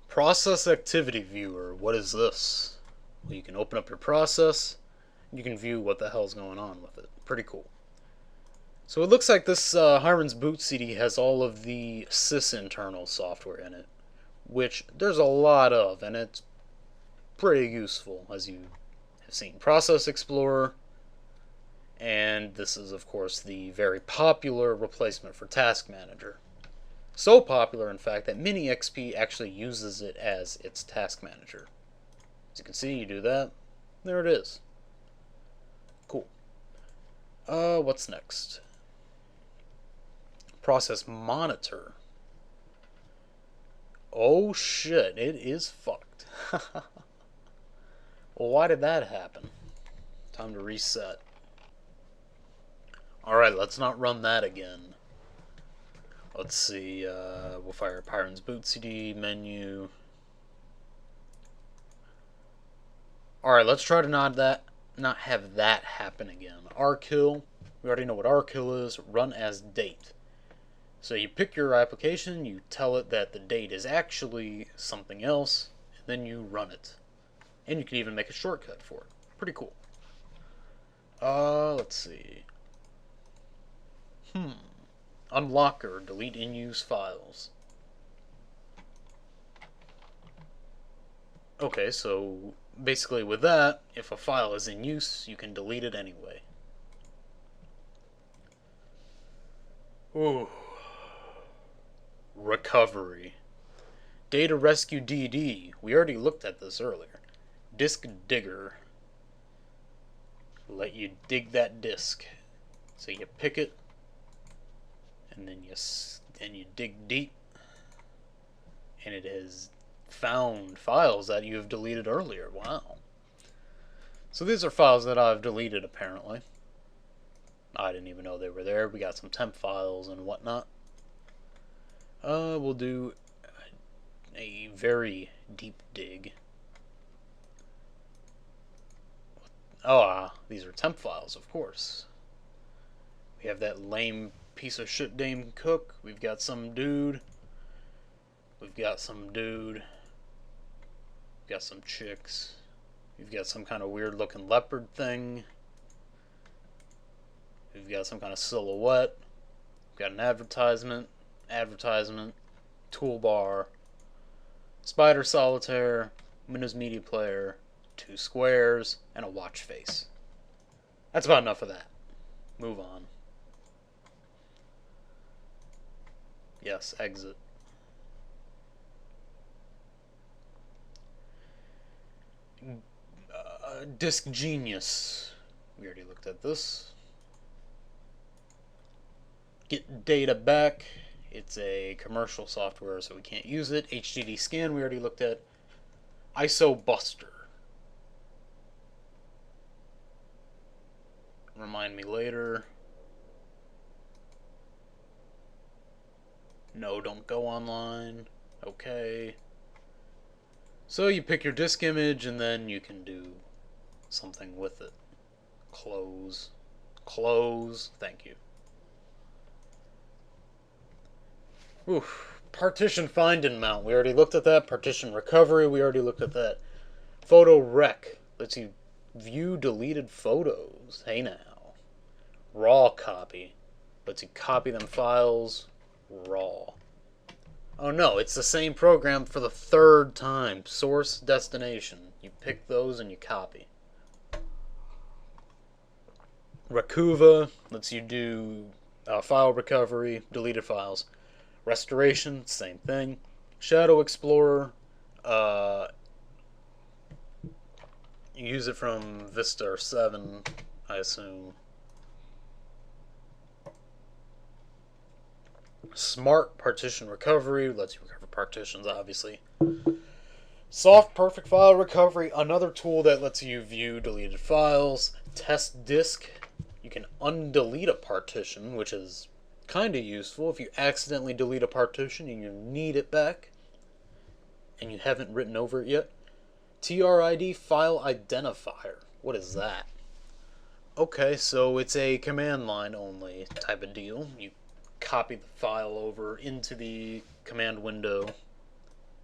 Process Activity Viewer. What is this? Well, you can open up your process, and you can view what the hell's going on with it. Pretty cool. So it looks like this Hiren's boot CD has all of the sysinternal software in it, which there's a lot of, and it's pretty useful, as you have seen. Process Explorer, and this is, of course, the very popular replacement for Task Manager. So popular, in fact, that Mini-XP actually uses it as its task manager. As you can see, you do that. There it is. Cool. What's next? Process Monitor. Oh shit, it is fucked. Well, why did that happen? Time to reset. Alright, let's not run that again. Let's see, we'll fire up Hiren's boot CD, menu. Alright, let's try to not have that happen again. rkill, we already know what rkill is, run as date. So you pick your application, you tell it that the date is actually something else, and then you run it. And you can even make a shortcut for it. Pretty cool. Let's see. Unlock or delete in-use files. Okay, so basically with that, if a file is in use, you can delete it anyway. Ooh. Recovery. Data Rescue DD. We already looked at this earlier. Disk Digger. Let you dig that disk. So you pick it, and then you dig deep, and it has found files that you have deleted earlier. Wow. So these are files that I've deleted, apparently. I didn't even know they were there. We got some temp files and whatnot. We'll do a very deep dig. Oh, these are temp files, of course. We have that lame piece of shit Dame Cook. We've got some dude. We've got some dude. We've got some chicks. We've got some kind of weird looking leopard thing. We've got some kind of silhouette. We've got an advertisement, toolbar, spider solitaire, Windows Media Player, 2 squares, and a watch face. That's about enough of that. Move on. Yes, exit. Disk Genius. We already looked at this. Get data back. It's a commercial software, so we can't use it. HDD scan, we already looked at. ISO Buster. Remind me later. No, don't go online. Okay. So you pick your disk image, and then you can do something with it. Close. Close. Thank you. Oof. Partition find and mount. We already looked at that. Partition recovery. We already looked at that. Photo rec. Lets you view deleted photos. Hey now. Raw copy. Lets you copy them files raw. Oh no, it's the same program for the 3rd time. Source, destination. You pick those and you copy. Rakuva lets you do file recovery, deleted files. Restoration, same thing. Shadow Explorer, you use it from Vista or 7, I assume. Smart Partition Recovery lets you recover partitions, obviously. Soft Perfect File Recovery, another tool that lets you view deleted files. Test disk, you can undelete a partition, which is kind of useful if you accidentally delete a partition and you need it back and you haven't written over it yet. TRID File Identifier, what is that? Okay, so it's a command line only type of deal. You copy the file over into the command window.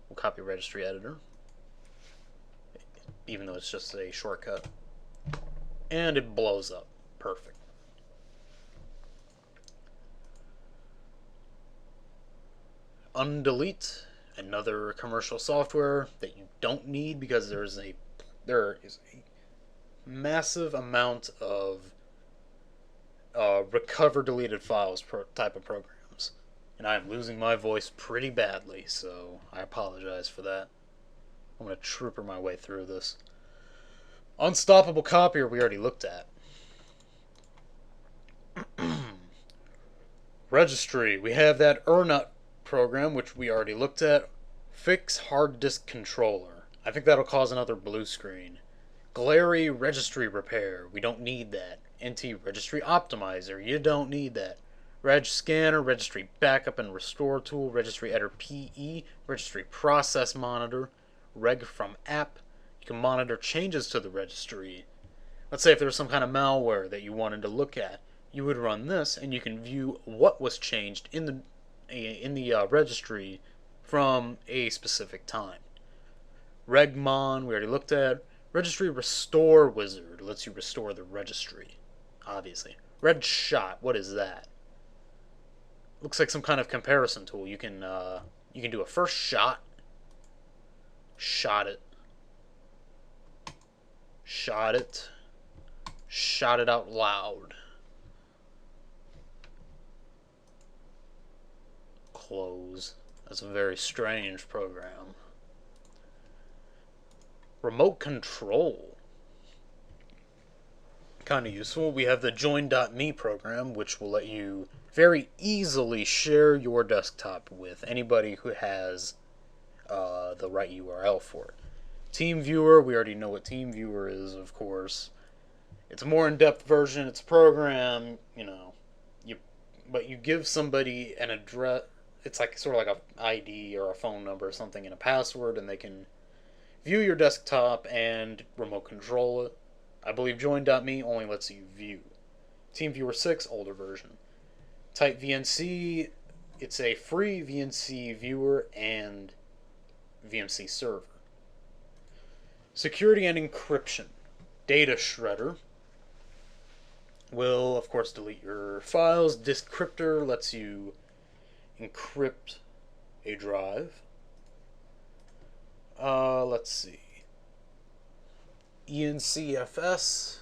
We'll copy registry editor, even though it's just a shortcut. And it blows up. Perfect. Undelete, another commercial software that you don't need because there is a massive amount of recover deleted files type of programs. And I am losing my voice pretty badly, so I apologize for that. I'm going to trooper my way through this. Unstoppable Copier we already looked at. Registry, we have that Ernut program, which we already looked at. Fix hard disk controller. I think that'll cause another blue screen. Glary registry repair, we don't need that. NT registry optimizer, you don't need that. Reg scanner, registry backup and restore tool, registry editor PE, registry process monitor, reg from app. You can monitor changes to the registry. Let's say if there's some kind of malware that you wanted to look at, you would run this and you can view what was changed in the registry from a specific time. Regmon, we already looked at. Registry Restore Wizard lets you restore the registry, obviously. Red Shot, what is that? Looks like some kind of comparison tool. You can do a first shot, shot it, shot it, shot it out loud. Close. That's a very strange program. Remote control. Kind of useful. We have the join.me program, which will let you very easily share your desktop with anybody who has the right URL for it. TeamViewer, we already know what TeamViewer is, of course. It's a more in-depth version. It's a program, but you give somebody an address. It's like sort of like a ID or a phone number or something and a password, and they can view your desktop and remote control it. I believe join.me only lets you view. TeamViewer 6, older version. Type VNC, it's a free VNC viewer and VNC server. Security and encryption. Data Shredder will, of course, delete your files. Discryptor lets you encrypt a drive. Let's see. ENCFS.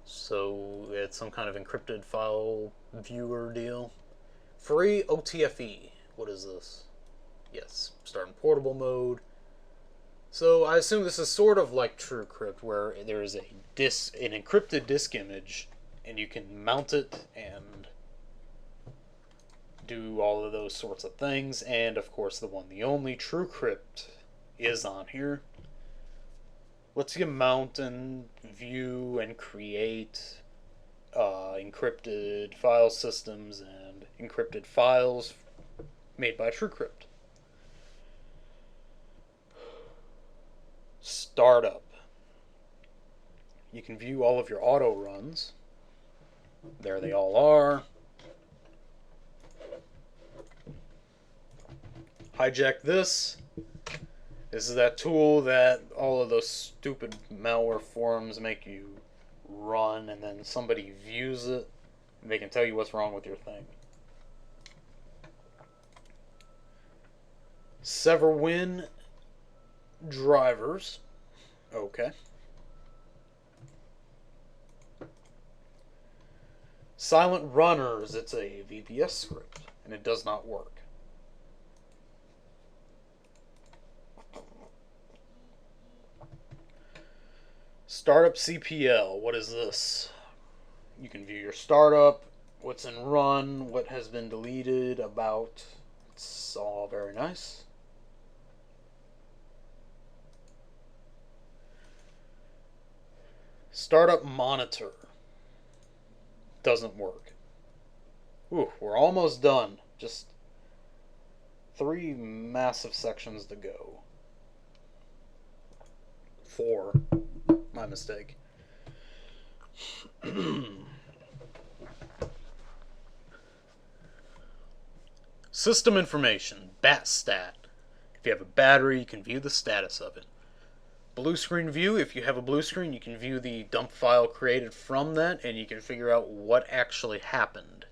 So it's some kind of encrypted file viewer deal. Free OTFE. What is this? Yes, start in portable mode. So I assume this is sort of like TrueCrypt, where there is an encrypted disk image, and you can mount it and do all of those sorts of things. And of course, the only TrueCrypt is on here. Lets you mount and view and create encrypted file systems and encrypted files made by TrueCrypt. Startup. You can view all of your auto runs. There they all are. Hijack this. This is that tool that all of those stupid malware forums make you run, and then somebody views it, and they can tell you what's wrong with your thing. Severwin drivers. Okay. Silent Runners. It's a VPS script, and it does not work. Startup CPL. What is this? You can view your startup, what's in run, what has been deleted, about. It's all very nice. Startup monitor. Doesn't work. Ooh, we're almost done. Just 3 massive sections to go. 4. My mistake. System information. Bat stat. If you have a battery, you can view the status of it. Blue screen view. If you have a blue screen, you can view the dump file created from that, and you can figure out what actually happened.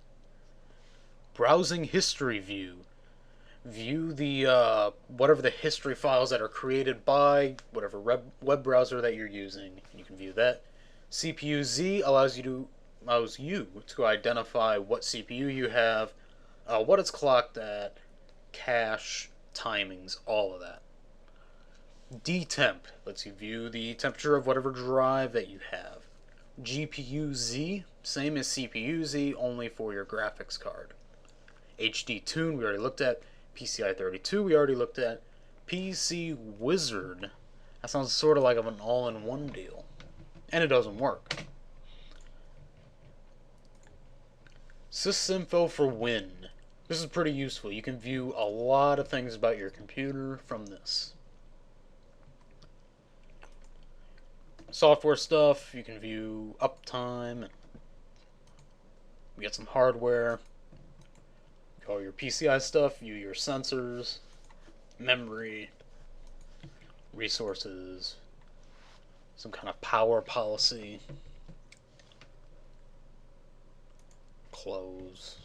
Browsing history view. View the whatever the history files that are created by whatever web browser that you're using. You can view that. CPU Z allows you to identify what CPU you have, what it's clocked at, cache, timings, all of that. Dtemp lets you view the temperature of whatever drive that you have. GPU Z, same as CPU Z, only for your graphics card. HD Tune, we already looked at. PCI 32, we already looked at. PC Wizard, that sounds sort of like an all-in-one deal. And it doesn't work. Sysinfo for Win. This is pretty useful. You can view a lot of things about your computer from this. Software stuff, you can view uptime. We get some hardware. All your PCI stuff, view your sensors, memory, resources, some kind of power policy. Close.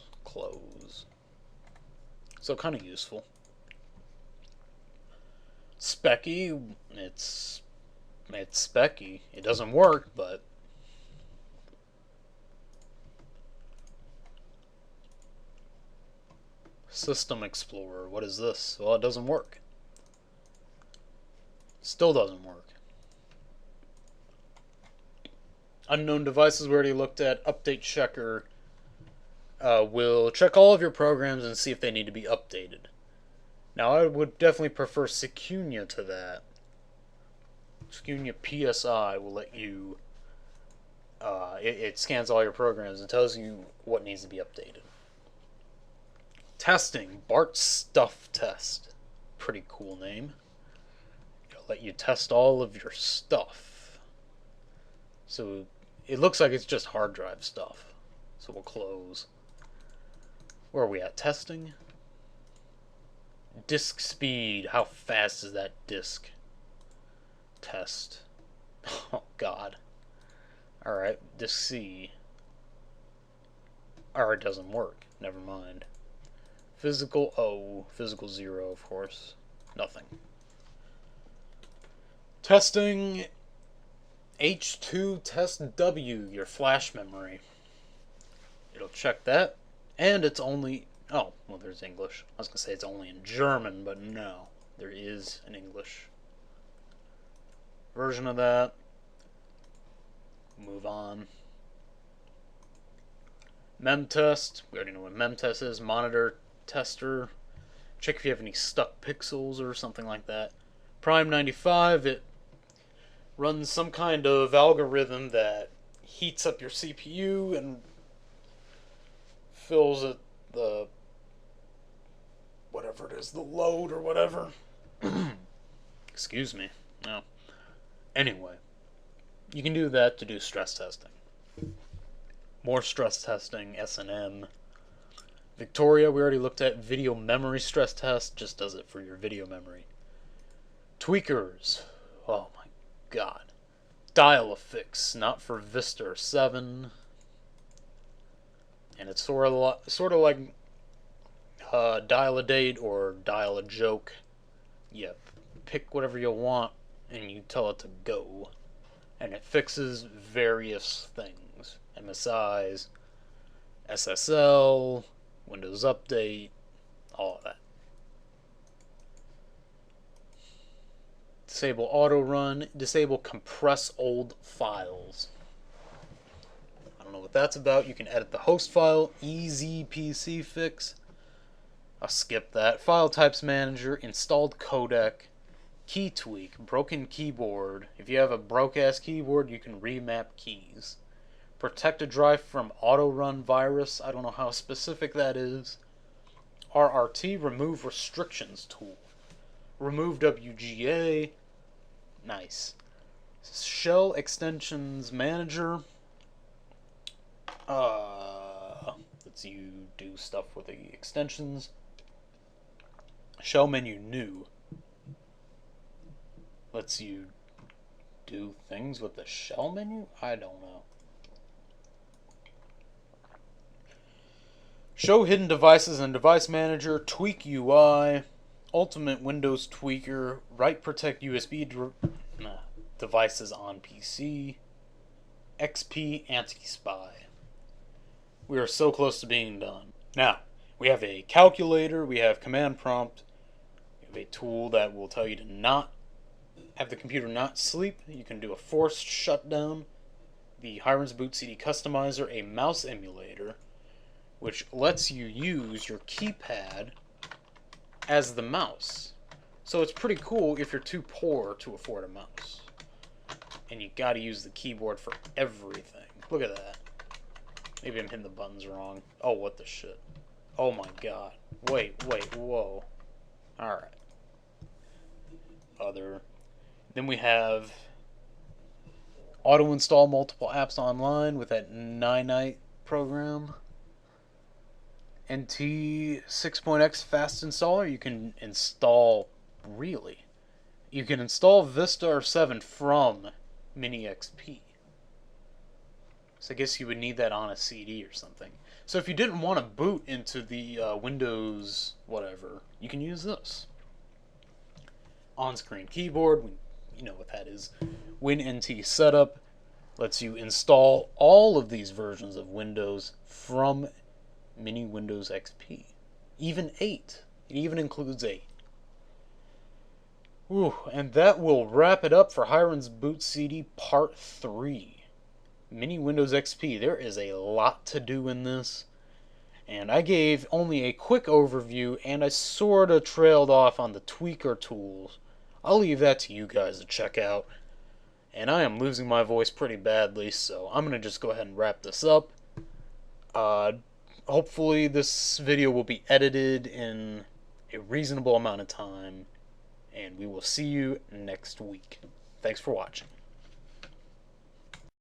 So kind of useful. Specky, it's specky. It doesn't work, but System Explorer, what is this? Well, it doesn't work. Still doesn't work. Unknown devices we already looked at. Update checker will check all of your programs and see if they need to be updated. Now, I would definitely prefer Secunia to that. Secunia PSI will let you... it scans all your programs and tells you what needs to be updated. Testing. Bart Stuff Test. Pretty cool name. It'll let you test all of your stuff. So, it looks like it's just hard drive stuff. So we'll close. Where are we at? Testing? Disk speed. How fast is that disk? Test. Oh, God. Alright, disk C. Alright, doesn't work. Never mind. Physical O. Physical 0, of course. Nothing. Testing. H2 test W, your flash memory. It'll check that. And it's only... Oh, well, there's English. I was going to say it's only in German, but no. There is an English version of that. Move on. Memtest. We already know what memtest is. Monitor tester. Check if you have any stuck pixels or something like that. Prime 95. It runs some kind of algorithm that heats up your CPU and fills it the whatever it is, the load or whatever. Excuse me. No. Anyway, you can do that to do stress testing. More stress testing, S&M. Victoria, we already looked at. Video memory stress test, just does it for your video memory. Tweakers. Oh my God. Dial-a-fix, not for Vista or 7. And it's sort of like dial-a-date or dial-a-joke. You pick whatever you want and you tell it to go. And it fixes various things. MSIs, SSL, Windows Update, all of that. Disable auto run, disable compress old files. I don't know what that's about. You can edit the host file, easy PC fix. I'll skip that. File types manager, installed codec, Key tweak, broken keyboard. If you have a broke-ass keyboard, you can remap keys. Protect a drive from auto-run virus. I don't know how specific that is. RRT, remove restrictions tool. Remove WGA. Nice. Shell extensions manager. Lets you do stuff with the extensions. Shell menu new. Lets you do things with the shell menu? I don't know. Show hidden devices and device manager. Tweak UI. Ultimate Windows tweaker. Write protect USB devices on PC. XP anti-spy. We are so close to being done. Now, we have a calculator. We have command prompt. We have a tool that will tell you to not have the computer not sleep. You can do a forced shutdown. The Hiren's Boot CD Customizer, a mouse emulator, which lets you use your keypad as the mouse. So it's pretty cool if you're too poor to afford a mouse. And you gotta use the keyboard for everything. Look at that. Maybe I'm hitting the buttons wrong. Oh, what the shit. Oh my god. Wait, whoa. Alright. Then we have auto install multiple apps online with that Ninite program. NT 6.x fast installer. You can install, really? You can install Vista or 7 from Mini XP. So I guess you would need that on a CD or something. So if you didn't want to boot into the Windows whatever, you can use this. On-screen keyboard, you know what that is. WinNT setup lets you install all of these versions of Windows from Mini Windows XP. Even 8. It even includes 8. Ooh, and that will wrap it up for Hiren's Boot CD Part 3. Mini Windows XP. There is a lot to do in this. And I gave only a quick overview, and I sort of trailed off on the tweaker tools. I'll leave that to you guys to check out. And I am losing my voice pretty badly, so I'm going to just go ahead and wrap this up. Hopefully this video will be edited in a reasonable amount of time, and we will see you next week. Thanks for watching.